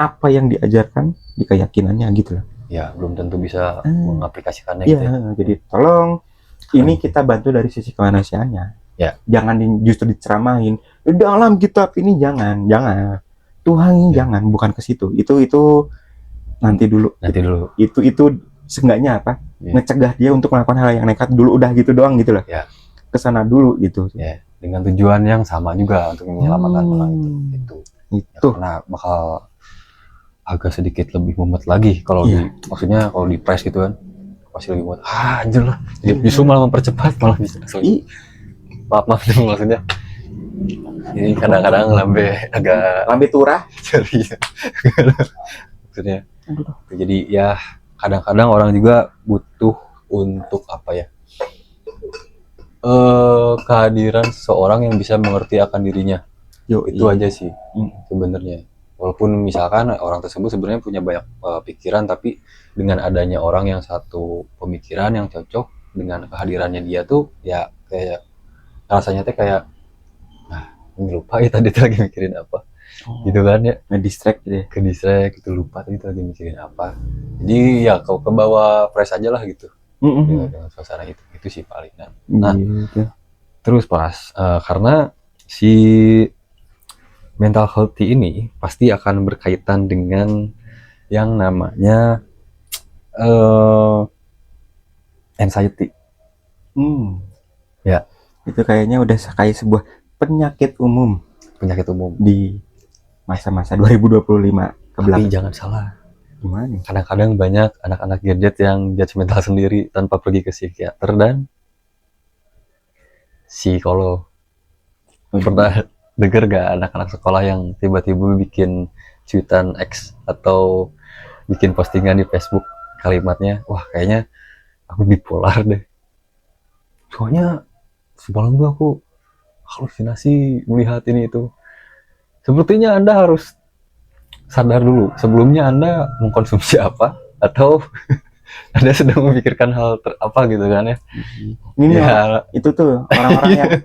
apa yang diajarkan di keyakinannya gitu loh. Belum tentu bisa mengaplikasikannya gitu. Jadi tolong ini kita bantu dari sisi kemanusiaannya. Jangan justru diceramahin. Di dalam kitab ini jangan. Tuhan ini jangan, bukan ke situ. Itu nanti dulu. Itu seenggaknya apa? Ngecegah dia untuk melakukan hal yang nekat dulu, udah gitu doang gitu loh. Kesana dulu gitu. Dengan tujuan yang sama juga untuk menyelamatkan orang itu. Karena bakal agak sedikit lebih mumet lagi kalau maksudnya kalau di press gitu kan pasti lebih mumet. Anjir lah. Justru malah mempercepat malah bisa. Maaf maksudnya. Ini kadang-kadang lambe turah. Maksudnya. Jadi ya kadang-kadang orang juga butuh untuk apa ya? Kehadiran seseorang yang bisa mengerti akan dirinya. Itu aja sih sebenarnya. Walaupun misalkan orang tersebut sebenarnya punya banyak pikiran, tapi dengan adanya orang yang satu pemikiran yang cocok dengan kehadirannya dia tuh ya kayak rasanya teh kayak ini lupa ya tadi lagi mikirin apa. Gitu kan ya, ngedistract gitu ya. Ke-distract gitu, lupa tadi lagi mikirin apa. Jadi ya kau ke bawah fresh aja lah gitu. Dengan suasana itu sih paling. Nah, terus pas karena si mental healthy ini pasti akan berkaitan dengan yang namanya anxiety. Itu kayaknya udah kayak sebuah penyakit umum di masa-masa 2025 ke belakang. Tapi jangan salah, Gimana? Kadang-kadang banyak anak-anak gadget yang judgmental sendiri tanpa pergi ke psikiater dan psikolog. Pernah denger gak anak-anak sekolah yang tiba-tiba bikin cuitan X atau bikin postingan di Facebook kalimatnya, wah kayaknya aku bipolar deh. Soalnya semalam tuh aku halusinasi melihat ini itu. Sepertinya Anda harus sadar dulu sebelumnya Anda mengkonsumsi apa atau Anda sedang memikirkan hal apa gitu kan ya. Ini Ya, itu tuh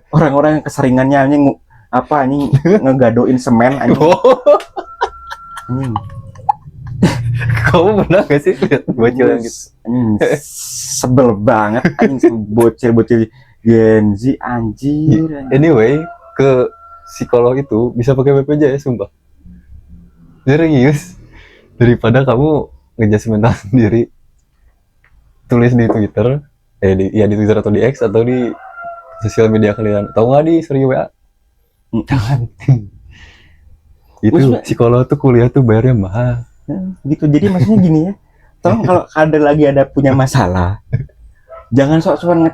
orang-orang yang keseringannya anjing anjing ngegadoin semen anjing. Anjing. kamu pernah gak sih lihat bocil yang gitu? Anjing sebel banget anjing bocil-bocil Gen Z anjir. Anyway, ke psikolog itu bisa pakai BPJS sumpah. Serius. Daripada kamu ngejudge mental sendiri, tulis di Twitter, di Twitter atau di X atau di sosial media kalian. Tahu nggak di seri WA? Jangan. Itu psikolog tuh kuliah tuh bayarnya mahal. Gitu. Jadi maksudnya gini ya. Tolong kalau ada punya masalah, jangan sok-sokan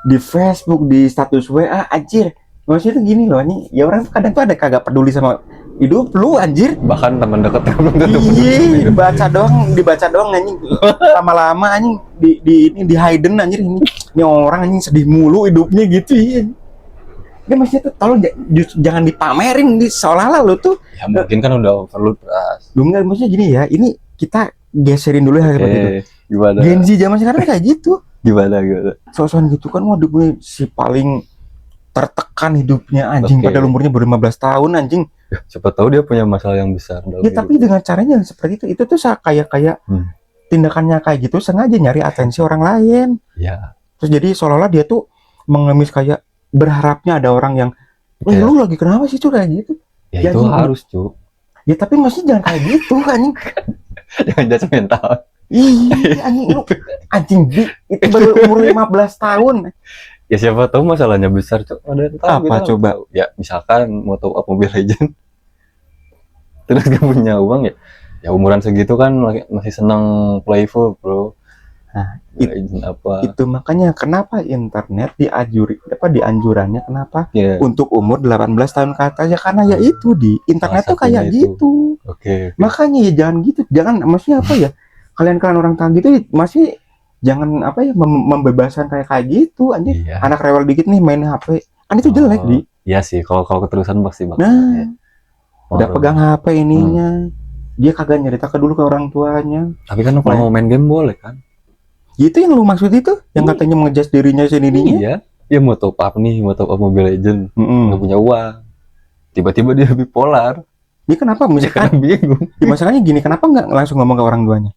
di Facebook, di status WA anjir. Maksudnya tuh gini loh anjing. Ya orang kadang tuh ada kagak peduli sama hidup lu anjir. Bahkan teman dekat belum tentu Iya, dibaca doang anjing. Lama-lama anjing di hidden anjir ini orang anjing sedih mulu hidupnya gitu ya. Dia maksudnya tuh tolong jangan dipamerin di seolah-olah lu tuh. Ya mungkin kan udah overload beras. Enggak, maksudnya gini ya. Ini kita geserin dulu hal seperti itu. Gimana? Gen Z zaman sekarang kayak gitu. Gimana? Soal gitu kan waduh gue si paling tertekan hidupnya anjing pada umurnya baru 15 tahun anjing. Siapa tahu dia punya masalah yang besar dalam ya, tapi dengan caranya seperti itu tuh kayak tindakannya kayak gitu sengaja nyari atensi orang lain. Ya. Terus jadi seolah-olah dia tuh mengemis kayak berharapnya ada orang yang lu lagi kenapa sih tuh kayak gitu. Ya itu harus cuy. Ya tapi maksudnya jangan kayak gitu anjing. Jangan judgmental. Iya anjing lu anjing itu baru umur 15 tahun. Ya siapa tahu masalahnya besar cok. Ada yang tahu, apa coba? Ya misalkan mau tahu apa Mobile Legend. Terus gak punya uang ya umuran segitu kan masih seneng playful bro. Nah, itu makanya kenapa internet dianjurannya kenapa untuk umur 18 tahun ke atas ya karena ya itu di internet tuh kayak gitu. Oke. Makanya ya jangan gitu, jangan maksudnya apa ya? Kalian orang tua gitu masih jangan apa ya membebaskan kayak gitu anjir. Iya. Anak rewel dikit nih main HP. Kan itu jelek di. Iya sih, kalau keterusan pasti bakal. Nah, udah pegang HP ininya. Dia kagak nyerita dulu ke orang tuanya. Tapi kan kalau mau main game boleh kan? Itu yang lu maksud itu? Yang katanya mengejudge dirinya sendirinya? Iya. Ya mau top up Mobile Legend. Nggak punya uang. Tiba-tiba dia bipolar. Dia kenapa? Misalkan bingung. Ya, masalahnya gini, kenapa nggak langsung ngomong ke orang tuanya?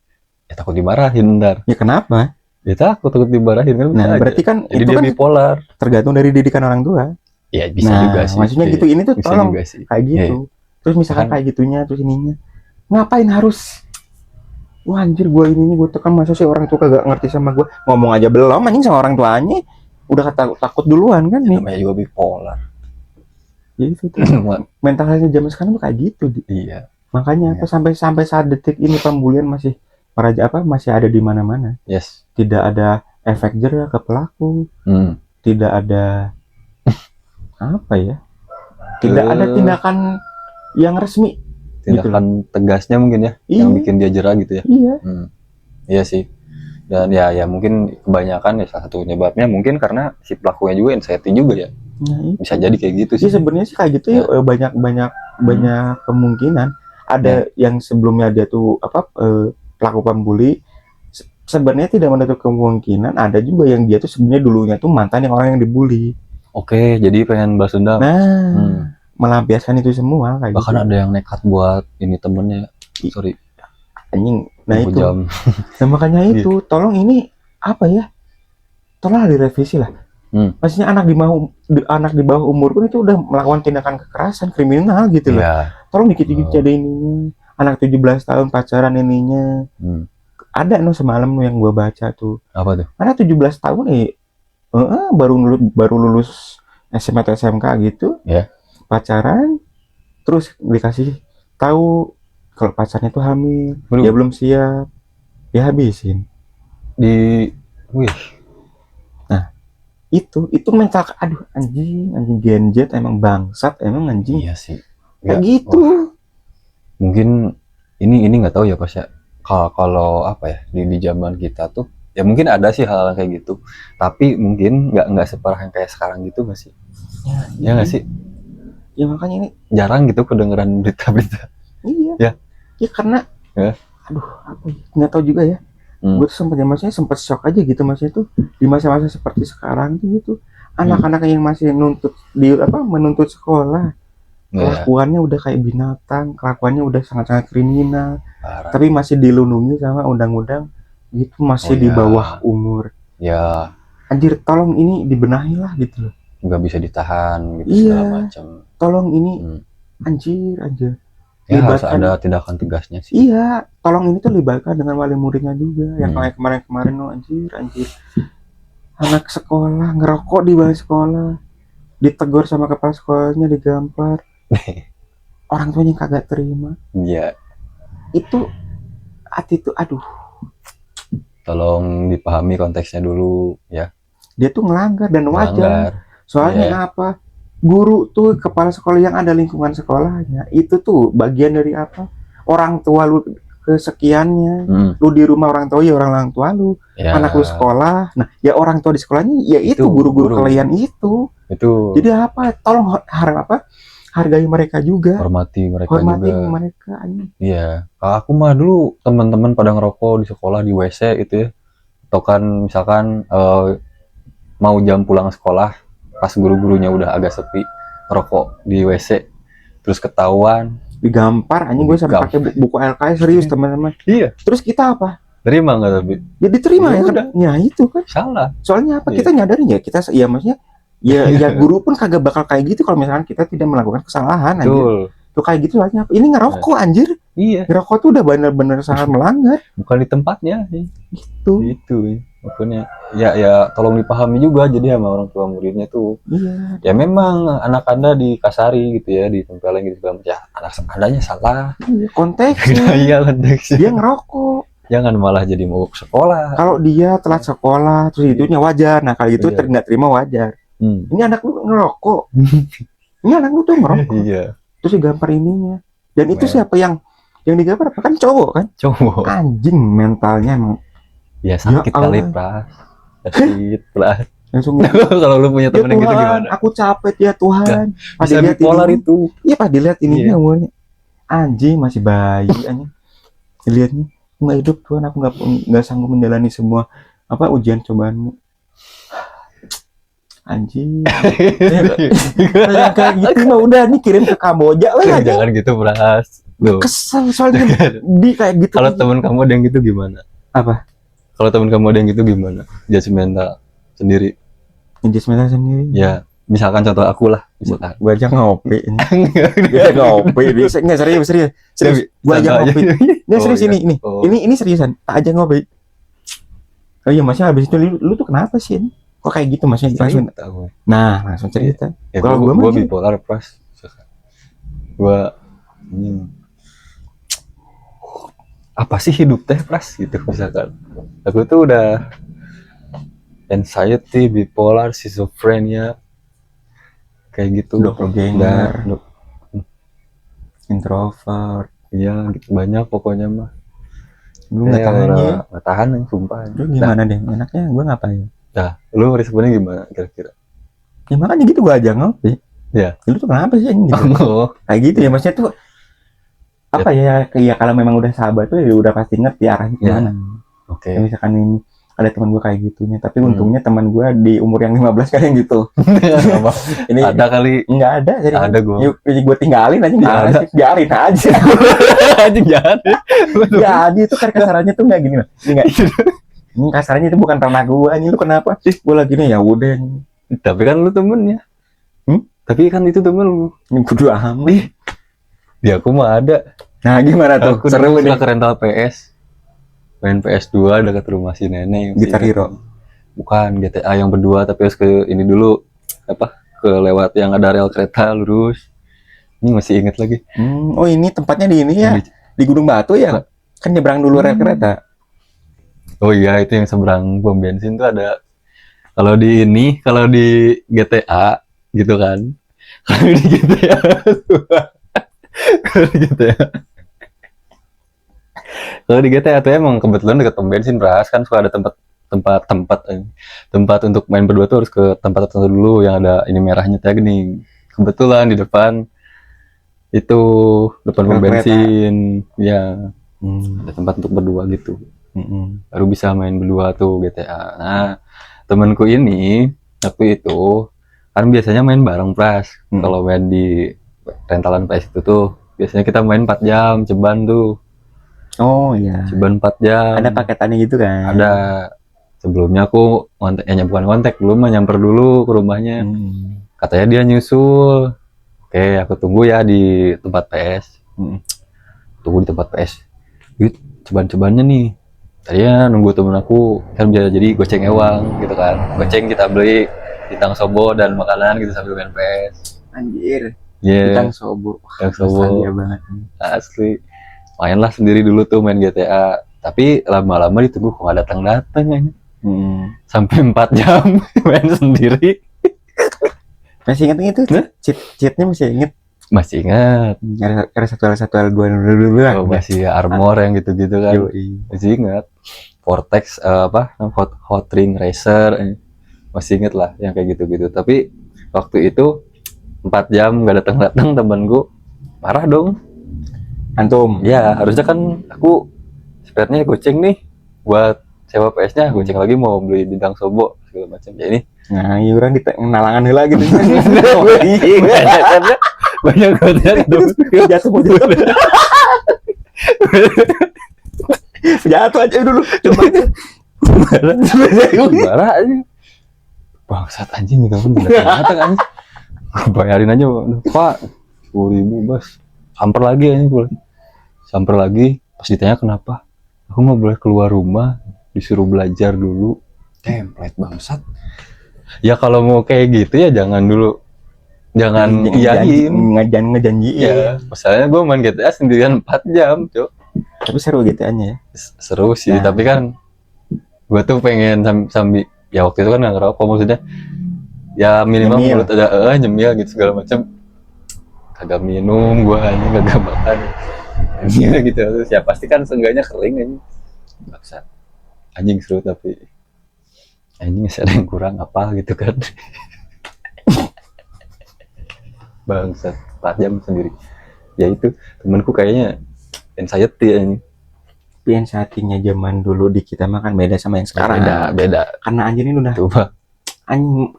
Ya takut dimarahin ntar. Ya kenapa? Ya takut dimarahin kan. Nah berarti kan jadi itu dia kan bipolar. Tergantung dari didikan orang tua. Ya bisa juga sih. Maksudnya gitu, ini tuh bisa tolong kayak gitu. Terus misalkan kayak gitunya, terus ininya. Ngapain harus wah anjir gue gue tekan masa sih orang tua kagak ngerti sama gue, ngomong aja belum anjing sama orang tuanya udah takut duluan kan nih. Namanya juga bipolar. Ya itu tuh mentalnya zaman sekarang tuh kayak gitu. Iya. Makanya apa sampai saat detik ini pembulian masih ada di mana-mana. Yes. Tidak ada efek jerah ke pelaku. Tidak ada apa ya? Tidak ada tindakan yang resmi. Tindakan tegasnya mungkin ya, yang bikin dia jerah gitu ya. Iya. Iya sih. Dan ya mungkin kebanyakan ya salah satu penyebabnya mungkin karena si pelakunya juga anxiety juga ya. Bisa jadi kayak gitu sih. Sebenarnya sih kayak gitu ya, banyak kemungkinan. Ada yang sebelumnya dia tuh pelaku pembuli, sebenarnya tidak menutup kemungkinan ada juga yang dia tuh sebenarnya dulunya tuh mantan yang orang yang dibully. Oke, jadi pengen balas dendam. Nah, melampiaskan itu semua kayak bahkan gitu. Ada yang nekat buat ini temennya. Sorry. Anjing. Nah itu. Nah, makanya itu, tolong ini apa ya? Tolong direvisi lah. Maksudnya anak di bawah umur pun itu udah melakukan tindakan kekerasan kriminal gitu loh. Tolong dikit-dikit ada ininya. Anak 17 tahun pacaran ininya. Ada semalam yang gua baca tuh. Apa tuh? Anak 17 tahun baru lulus SMA atau SMK gitu. Ya. Pacaran terus dikasih tahu Kalau pacarnya tuh hamil, Waduh. dia belum siap, dia habisin. Di wih, Itu mental, aduh anjing Gen Z emang bangsat, emang anjing. iya sih. Kayak Ya, gitu. wah, mungkin ini nggak tahu ya Pas ya. Kalau apa ya di zaman kita tuh ya mungkin ada sih hal-hal kayak gitu. Tapi mungkin nggak separah yang kayak sekarang gitu nggak sih? Ya nggak sih? Ya makanya ini, Jarang gitu kedengeran berita-berita. iya. Ya. Ya karena, Ya. aduh apa ya, nggak tahu juga ya. Gue tuh sempat shock aja gitu, maksudnya tuh di masa-masa seperti sekarang tuh gitu, anak-anak yang masih menuntut sekolah, Ya, kelakuannya udah kayak binatang, kelakuannya udah sangat-sangat kriminal, parah. tapi masih dilindungi sama undang-undang gitu, masih Oh, di ya. bawah umur. Ya, Anjir, tolong ini dibenahi lah gitu loh. nggak bisa ditahan gitu Iya. segala macam. Tolong ini, Hmm. anjir. Ya harus Libatkan, ada tindakan tegasnya sih. iya, tolong ini tuh libatkan dengan wali muridnya juga. Yang Hmm. kayak kemarin-kemarin tuh, anjir. Anak sekolah ngerokok di balik sekolah, ditegur sama kepala sekolahnya, digampar. Orang tuanya kagak terima. Ya, Itu hati tuh, aduh, tolong dipahami konteksnya dulu ya. dia tuh ngelanggar dan wajar. Melanggar. Soalnya Iya. apa? Guru tuh, kepala sekolah yang ada lingkungan sekolahnya, itu tuh bagian dari apa? Orang tua lu kesekiannya. Lu di rumah orang tua, ya orang tua lu. Ya, Anak lu sekolah, nah ya orang tua di sekolahnya ya itu Itu, guru-guru guru. kalian itu. itu Jadi apa? Tolong hargai mereka juga, hormati mereka hormati juga. mereka. Iya, kalau aku mah dulu teman-teman pada ngerokok di sekolah di WC itu ya. Atau kan misalkan mau jam pulang sekolah pas guru-gurunya udah agak sepi, ngerokok di WC terus ketahuan. Digampar anjing, gue sampai pakai buku LKS, serius teman-teman. Iya, Terus kita apa? terima nggak tapi? Ya diterima Ya ya kan? udah. Ya itu kan. Salah. Soalnya apa? Iya. Kita nyadarin ya, kita ya maksudnya ya guru pun kagak bakal kayak gitu kalau misalkan kita tidak melakukan kesalahan anjir. Betul. Tuh kayak gitu soalnya apa? Ini ngerokok anjir. Iya, Ngerokok tuh udah bener-bener sangat melanggar. bukan di tempatnya. Gitu. Itu makanya ya tolong dipahami juga jadi sama orang tua muridnya tuh. Iya. Ya memang anak Anda dikasari gitu ya, ditempelin gitu segala macam. Ya anak Andanya salah. Iya, konteksnya. Iya konteksnya. Dia ngerokok. Jangan malah jadi mau ke sekolah. Kalau dia telat sekolah terus hidupnya wajar. Nah, kali itu Wajar. nggak terima wajar. Hmm. Ini anak lu ngerokok. Ini anak lu tuh ngerokok. Iya, Terus digampar ininya. Dan itu Well. siapa yang digampar? Apa kan cowok kan? cowok. Anjing mentalnya emang Ya sakit Ya kali, Allah. Pras. Sakit, Pras. langsung Kalau lu punya ya temen yang gitu Tuhan, gimana? aku capek ya Tuhan. Pas Bisa dilihat bipolar ini, itu. iya pas dilihat ininya Iya. umurnya. Anjing masih bayi anjing. Dilihatnya nggak hidup Tuhan, aku nggak sanggup menjalani semua ujian cobaanmu. Anjing. Yang kayak gitu mah udah nih kirim ke Kamboja lah aja. Jangan gitu, Pras. Loh. Kesel soalnya di kayak gitu. Kalau temen kamu ada yang gitu gimana? Apa? Kalau temen kamu ada yang gitu gimana? Judgmental sendiri. Adjustment sendiri. Ya, misalkan contoh aku lah, misalkan. Gua aja ngopi. Dia ngopi. Dia nggak serius. Gua aja ngopi. Ini serius iya. ini. Oh. Ini seriusan. Tak aja ngopi. Oh iya, maksudnya habis itu lu tuh kenapa sih? Kok kayak gitu maksudnya langsung. Tahu. Nah, langsung cerita. Ya, Kalau gua gua mah bipolar, Pras. Gua apa sih hidup teh, Pras, gitu misalkan. Aku tuh udah anxiety, bipolar, schizophrenia kayak gitu. doppelganger, introvert. Iya, gitu banyak pokoknya mah. Gue nggak tahan ya. Nggak tahan yang sumpah. Lu gimana deh? Enaknya gue ngapain? Nah, lu responnya gimana kira-kira? Ya makanya gitu gue aja ngopi. Ya. Lu tuh kenapa sih anjing gitu? Oh, Kayak gitu ya, maksudnya tuh apa ya? Ya kalau memang udah sahabat tuh ya udah pasti ngerti arahnya Ya. kemana. oke. Ya, misalkan ini ada teman gue kayak gitunya, tapi untungnya teman gue di umur yang 15 kan yang gitu. Ini Ada kali. nggak ada, jadi Ada gua. gue tinggalin aja, gimana Ada. sih? Biarin aja. Anjing jahat. Jadi itu kan kasarannya tuh nggak gini loh. Ini nggak. Ini kasarnya itu bukan ranah gue. Ini lu kenapa? Gue lagi nih ya udah. Tapi kan lu temennya. Tapi kan itu temen lu. Ini kudu amat. Di aku mah ada. Nah gimana tuh? Aku Seru dulu nih. suka ke rental PS. Main PS2 dekat rumah si nenek. Guitar Hero. Bukan GTA yang berdua, tapi harus ke ini dulu. Ke lewat yang ada rel kereta lurus. Ini masih inget lagi. Oh ini tempatnya di ini ya. di Gunung Batu ya. Kan nyebrang dulu rel kereta. Oh iya, itu yang seberang pom bensin tuh ada. Kalau di GTA gitu kan. Kalau di GTA, kalau di GTA, kalau di GTA tuh emang kebetulan deket pom bensin, Bras, kan suka ada tempat untuk main berdua tuh harus ke tempat tertentu dulu yang ada ini merahnya tag nih. Kebetulan di depan itu depan pom Rel kereta. bensin, ya ada tempat untuk berdua gitu. Baru bisa main berdua tuh GTA. Nah, temanku ini waktu itu kan biasanya main bareng Pras. Kalau main di rentalan PS itu tuh biasanya kita main 4 jam ceban tuh. Oh iya. Ceban 4 jam. Ada paketannya gitu kan? Ada. Sebelumnya aku bukan kontak, belum mah nyamper dulu ke rumahnya. Katanya dia nyusul. Oke, aku tunggu ya di tempat PS. Tunggu di tempat PS. Ceban-cebannya nih. Tadinya nunggu temen aku kan jadi goceng ewang gitu kan. Goceng kita beli Bintang Sobo dan makanan gitu sambil main PS. Anjir. Iya. Bintang Sobo. Bintang Sobo. Nostalgia banget. Asli. Mainlah sendiri dulu tuh main GTA. Tapi lama-lama ditunggu kok nggak datang-datang aja. Sampai 4 jam main sendiri. Masih inget itu? Cheatnya masih inget? Masih ingat. R1L1 L2 dulu lah. Oh, masih armor yang gitu-gitu kan. Masih ingat. Vortex Hot Ring Racer. Masih inget lah yang kayak gitu-gitu. Tapi waktu itu 4 jam gak datang-datang temanku marah dong. Antum? Ya harusnya kan aku sebenarnya goceng nih buat sewa PS-nya, goceng lagi mau beli Bintang Sobo segala macam. Ya ini. Nah, iuran di nalangan heula gitu. Banyak banget dong. Jatuh mau jatuh. Jatuh aja dulu. Coba aja. Marah aja. Bangsat anjing gitu kan datang anjing. Bayarin aja Pak 10.000 bos. Samper lagi anjing gue. Samper lagi pas ditanya kenapa, aku nggak boleh keluar rumah, disuruh belajar dulu. Template bangsat. Ya kalau mau kayak gitu ya jangan iyain, ngejanjiin. Ya misalnya gue main GTA sendirian 4 jam cok. Tapi seru GTA-nya ya. Seru sih, tapi kan gue tuh pengen sambil ya waktu itu kan nggak ngerokok, maksudnya ya minimal mulut ada nyemil gitu segala macam. Kagak minum gue hanya kagak makan gitu terus ya pasti kan seenggaknya kering aja. Bangsat anjing seru, tapi anjing masih ada yang kurang apa gitu kan. Bangsat 4 jam sendiri ya. Itu temanku kayaknya anxiety anjing. Anxiety-nya zaman dulu di kita mah kan beda sama yang sekarang. Beda. Karena anjing ini udah anjing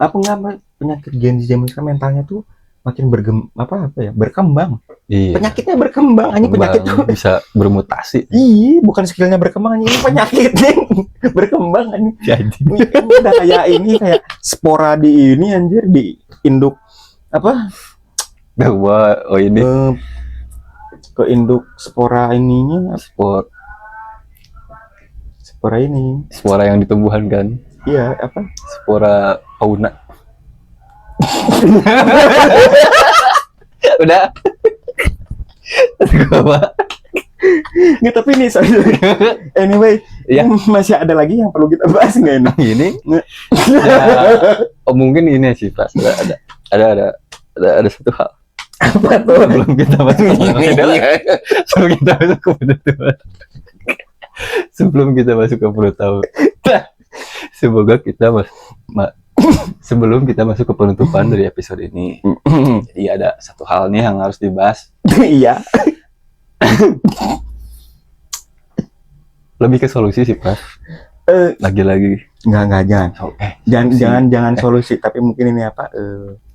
penyakit Gen Z zaman sekarang mentalnya tuh makin berkembang. Iya. Penyakitnya berkembang, anjing penyakit tuh bisa bermutasi. Iya, bukan skillnya berkembang, anjing ini penyakitnya berkembang anjing. Jadi udah kayak spora di ini anjir di induk ini ke induk spora ininya spora yang di tumbuhan kan. Iya, spora fauna. Udah. Nggak, tapi nih anyway ya. Masih ada lagi yang perlu kita bahas nggak ini? Ya, mungkin ini sih Pak. Ada satu hal. Apa tuh? Sebelum kita masuk ke penutupan. Semoga kita sebelum kita masuk ke penutupan dari episode ini, jadi ada satu hal nih yang harus dibahas. Iya. Lebih ke solusi sih Pak. Lagi-lagi. Jangan solusi, tapi mungkin ini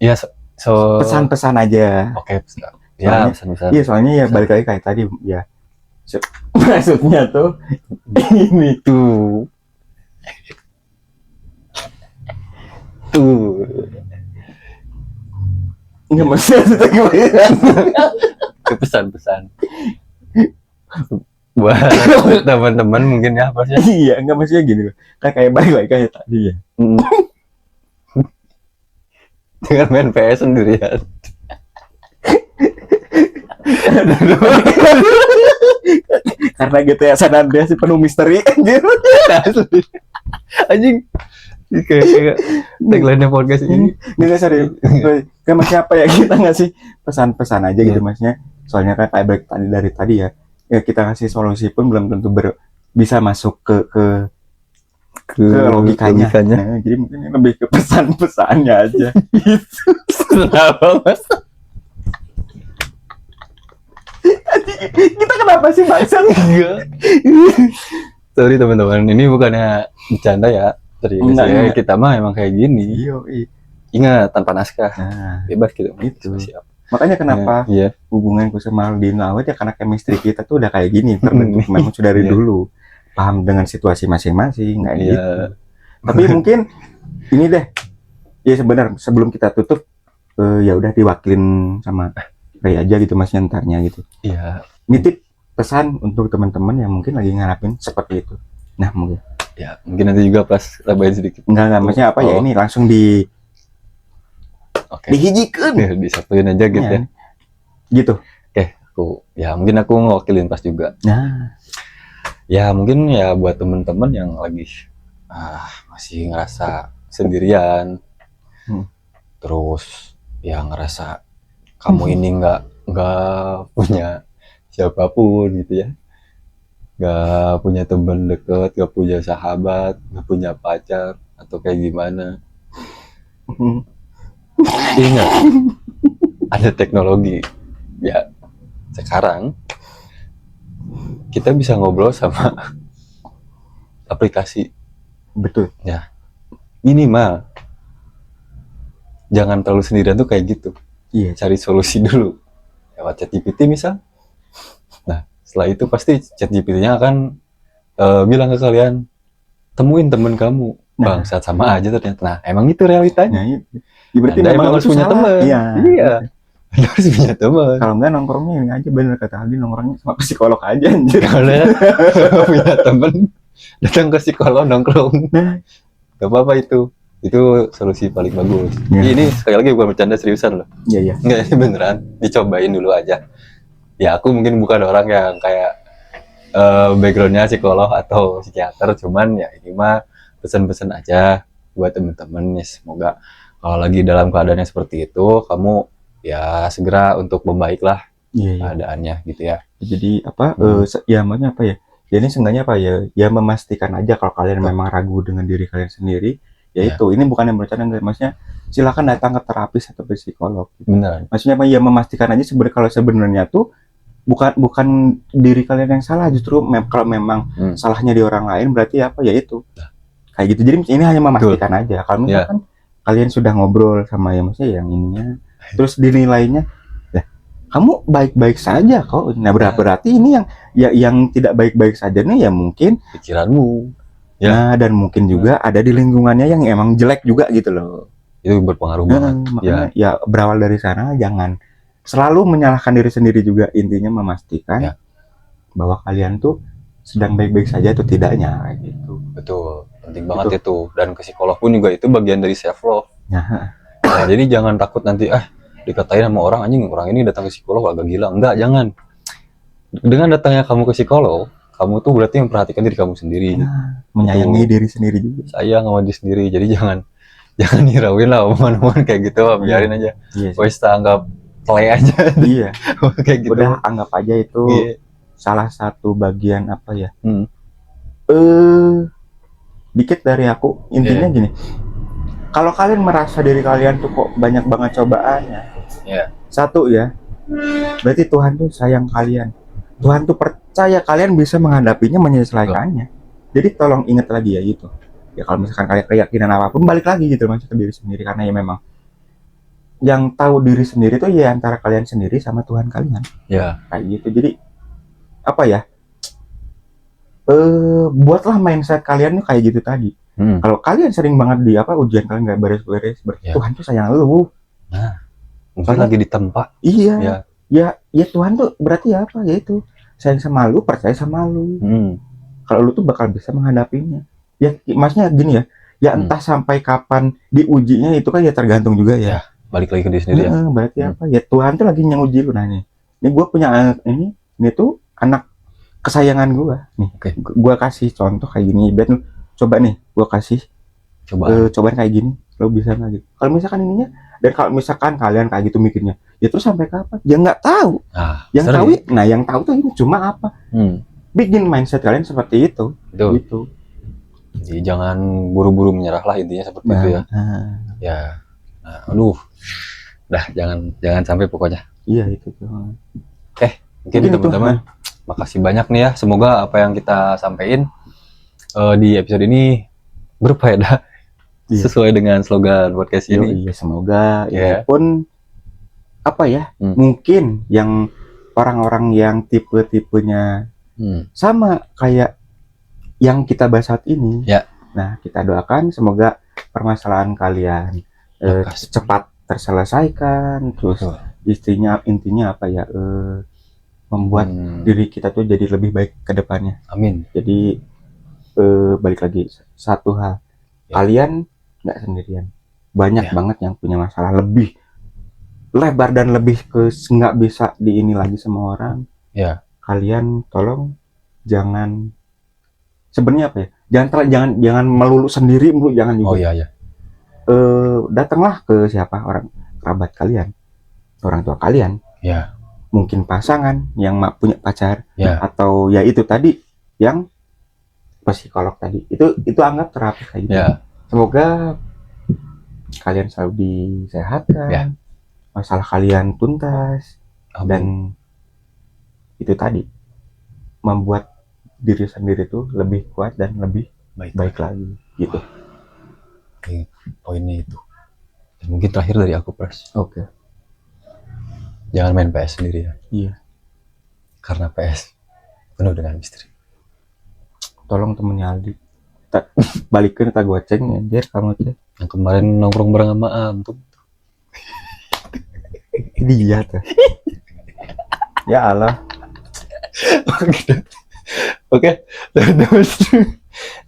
Ya pesan-pesan aja. Oke, pesan. Ya, pesan-pesan. Iya, soalnya ya balik lagi kayak tadi ya. Maksudnya tuh ini tuh nggak maksudnya itu pesan-pesan buat teman-teman mungkin ya apa sih? Iya, nggak maksudnya gini kan kayak balik lagi kayak tadi ya. Dengan main PS sendirian. Karena GTA San Andreas penuh misteri anjir. Asli. Anjing. Kayak tagline-nya podcast ini. Nggak serius. Kayak maksudnya apa ya, kita ngasih pesan-pesan aja gitu maksudnya. Soalnya kan kayak dari tadi ya. Ya kita ngasih solusi pun belum tentu bisa masuk ke logikanya. Nah, jadi mungkin lebih ke pesan-pesannya aja. Gitu. Kenapa mas? Kita kenapa sih bangsat? Sorry teman-teman, ini bukannya bercanda ya. Serius ya, kita mah emang kayak gini. Ingat, tanpa naskah. Bebas gitu. Siap. Makanya kenapa hubunganku sama Aldin Lawet ya, karena chemistry kita tuh udah kayak gini, terbentuk memang sudah dari dulu. Paham dengan situasi masing-masing, kayak gitu. Tapi mungkin ini deh. Ya sebenarnya sebelum kita tutup, ya udah diwakilin sama Ray aja gitu mas nyantarnya gitu. Iya. Nitip pesan untuk teman-teman yang mungkin lagi ngarapin seperti itu. Nah mungkin. Ya mungkin nanti juga pas tambahin sedikit. Enggak maksudnya apa ya, ini langsung dihijikan. Ya, disatuin aja gitu ya. Gitu. Mungkin aku ngewakilin pas juga. Nah. Ya mungkin ya buat teman-teman yang lagi masih ngerasa sendirian. Terus ya ngerasa kamu ini nggak punya siapapun gitu ya, nggak punya teman dekat, nggak punya sahabat, nggak punya pacar atau kayak gimana. Ingat, ada teknologi ya. Sekarang kita bisa ngobrol sama aplikasi. Betul ya, minimal jangan terlalu sendirian tuh kayak gitu. Iya. Cari solusi dulu lewat ChatGPT misal. Nah setelah itu pasti ChatGPT-nya akan bilang ke kalian, temuin temen kamu. Bangsat, sama aja ternyata. Nah emang itu realitanya. Ya berarti Anda emang harus punya teman. Iya. Anda harus punya teman. Kalau enggak nongkrongnya ini aja, bener kata Aldi, nongkrongnya sama psikolog aja anjir. Kalau punya teman datang ke psikolog nongkrong. Gak apa-apa itu solusi paling bagus. Ini sekali lagi bukan bercanda, seriusan loh. Iya. Nggak, ini beneran, dicobain dulu aja. Ya aku mungkin bukan orang yang kayak backgroundnya psikolog atau psikiater, cuman ya ini mah pesan-pesan aja buat temen-temen ya. Semoga kalau lagi dalam keadaannya seperti itu, kamu ya segera untuk membaiklah keadaannya gitu ya. Jadi apa? Ya maksudnya apa ya? Jadi seenggaknya apa ya? Ya memastikan aja kalau kalian memang ragu dengan diri kalian sendiri. Itu ini bukan yang bercanda, maksudnya silakan datang ke terapis atau psikolog. Benar. Maksudnya apa ya, memastikan aja kalau sebenarnya tuh bukan diri kalian yang salah, justru kalau memang salahnya di orang lain, berarti apa ya itu kayak gitu. Jadi ini hanya memastikan aja. Kalau misalkan kalian sudah ngobrol sama ya maksudnya yang ininya, terus dinilainya kamu baik-baik saja kok. Nah berarti ini yang tidak baik-baik saja nih ya mungkin pikiranmu. Nah, dan mungkin juga ada di lingkungannya yang emang jelek juga gitu loh. Itu berpengaruh banget. Makanya ya berawal dari sana, jangan selalu menyalahkan diri sendiri juga. Intinya memastikan bahwa kalian tuh sedang baik-baik saja atau tidaknya gitu. Betul, penting banget itu. Dan ke psikolog pun juga itu bagian dari self love. Nah, jadi jangan takut nanti dikatain sama orang, anjing orang ini datang ke psikolog agak gila. Enggak, jangan. Dengan datangnya kamu ke psikolog, kamu tuh berarti memperhatikan diri kamu sendiri. Menyayangi diri sendiri juga. Sayang sama diri sendiri. Jadi jangan hirauin lah omongan-omongan kayak gitu, biarin aja. Wes anggap play aja. Iya. Kayak gitu. Udah anggap aja itu salah satu bagian apa ya? Dikit dari aku, intinya gini. Kalau kalian merasa diri kalian tuh kok banyak banget cobaannya. Satu ya. Berarti Tuhan tuh sayang kalian. Tuhan tuh percaya kalian bisa menghadapinya, menyelesaikannya. Jadi tolong ingat lagi ya gitu. Ya kalau misalkan kalian keyakinan apapun, balik lagi gitu maksudnya ke diri sendiri, karena ya memang yang tahu diri sendiri tuh ya antara kalian sendiri sama Tuhan kalian. Kayak gitu. Jadi apa ya? Buatlah mindset kalian tuh kayak gitu tadi. Kalau kalian sering banget di ujian kalian nggak beres-beres, Tuhan tuh sayang lu. Nah, mungkin lagi ditempa. Iya. Ya Tuhan tuh berarti apa ya itu sayang sama lu, percaya sama lu. Kalau lu tuh bakal bisa menghadapinya. Ya maksudnya gini ya entah sampai kapan diujinya itu kan ya tergantung juga ya. Balik lagi ke diri sendiri. Berarti apa ya, Tuhan tuh lagi nguji lu. Nah ini gue punya ini tuh anak kesayangan gua nih. Oke. Gua kasih contoh kayak gini, dan coba nih gua kasih Coba. cobain kayak gini, lo bisa nggak gitu? Kalau misalkan ininya, dan kalau misalkan kalian kayak gitu mikirnya, ya terus sampai kapan? Ya nggak tahu. Nah, Yang tahu, nah yang tahu tuh ini cuma apa? Bikin mindset kalian seperti itu, Betul. gitu. Jadi jangan buru-buru menyerah lah, intinya seperti itu ya. Ya. Nah, aduh. Dah jangan sampai pokoknya. Iya itu tuh. Mungkin Mungkin teman-teman, makasih banyak nih ya. Semoga apa yang kita sampaikan di episode ini berfaedah. Iya. Sesuai dengan slogan podcast ini. Iya, semoga Ya. ini pun apa ya? Mungkin yang orang-orang yang tipe-tipenya sama kayak yang kita bahas saat ini. Ya. Nah, kita doakan semoga permasalahan kalian cepat terselesaikan. Terus intinya apa ya? Membuat diri kita tuh jadi lebih baik ke depannya. Amin. Jadi balik lagi satu hal, kalian nggak sendirian, banyak banget yang punya masalah lebih lebar dan lebih ke nggak bisa di ini lagi sama orang. Kalian tolong jangan, sebenarnya apa ya, jangan melulu sendiri mulu, jangan juga. Datanglah ke siapa, orang kerabat kalian, orang tua kalian, mungkin pasangan yang punya pacar, atau ya itu tadi yang psikolog tadi, itu anggap terapi kayak gitu. Semoga kalian selalu disehatkan, masalah kalian tuntas. Amin. Dan itu tadi membuat diri sendiri tuh lebih kuat dan lebih baik lagi gitu. Poinnya itu. Dan mungkin terakhir dari aku, Pras. Oke. Jangan main PS sendiri ya. Iya. Karena PS penuh dengan misteri. Tolong temennya Aldi, balikin tak goceng anjir kamu tuh. Yang kemarin nongkrong bareng sama Antum. Dia tuh. Ya Allah. Oke.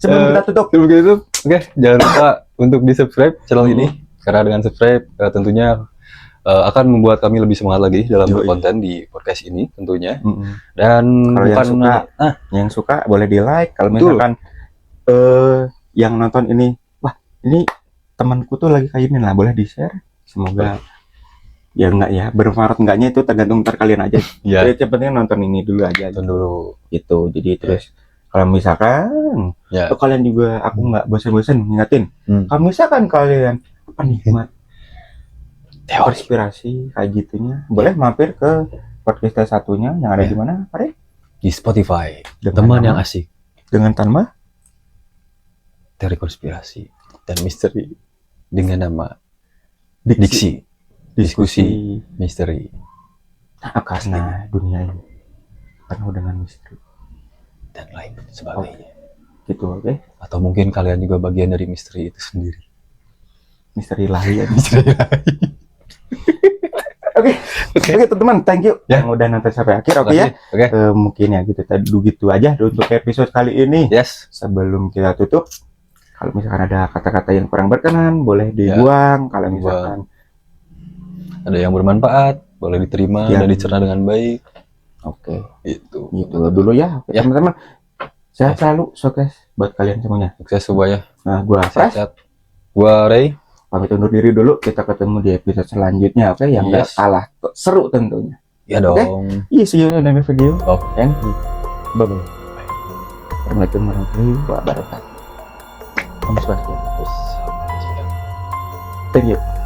Sebelum kita tutup. Oke, jangan lupa untuk di-subscribe channel ini, karena dengan subscribe tentunya akan membuat kami lebih semangat lagi dalam berkonten di podcast ini tentunya. Dan kalau yang suka boleh di like. Kalau misalkan yang nonton ini, wah ini temanku tuh lagi kayak gini lah, boleh di share. Semoga ya enggak ya, bermanfaat enggaknya itu tergantung ntar kalian aja. Jadi yang penting nonton ini dulu aja. Nonton dulu gitu. Jadi terus kalau misalkan kalian juga, aku nggak bosan-bosan ngingetin, kalau misalkan kalian penikmat konspirasi kayak gitunya, boleh mampir ke podcast satunya yang ada di mana, Pak? Di Spotify. Teman yang asik. Dengan nama Teori Konspirasi dan Misteri dengan nama Diksi. Diskusi Misteri. Karena dunia ini penuh dengan misteri dan lain sebagainya. Gitu, oke? Atau mungkin kalian juga bagian dari misteri itu sendiri. Misteri lain. Oke, teman-teman, thank you yang udah nonton sampai akhir. Oke ya. Mungkin ya gitu aja untuk episode kali ini. Sebelum kita tutup, kalau misalkan ada kata-kata yang kurang berkenan, boleh dibuang. Kalau misalkan ada yang bermanfaat, boleh diterima dan dicerna dengan baik. Oke. Gitu dulu ya, teman-teman. Sehat selalu, sukses buat kalian semuanya. Sukses semuanya. Nah, gua sehat. Gua Ray. Pamit undur diri dulu. Kita ketemu di episode selanjutnya, oke? Yang gak kalah seru tentunya. Ya dong. See you in the next video. And bye-bye. Assalamualaikum warahmatullahi wabarakatuh. Thank you.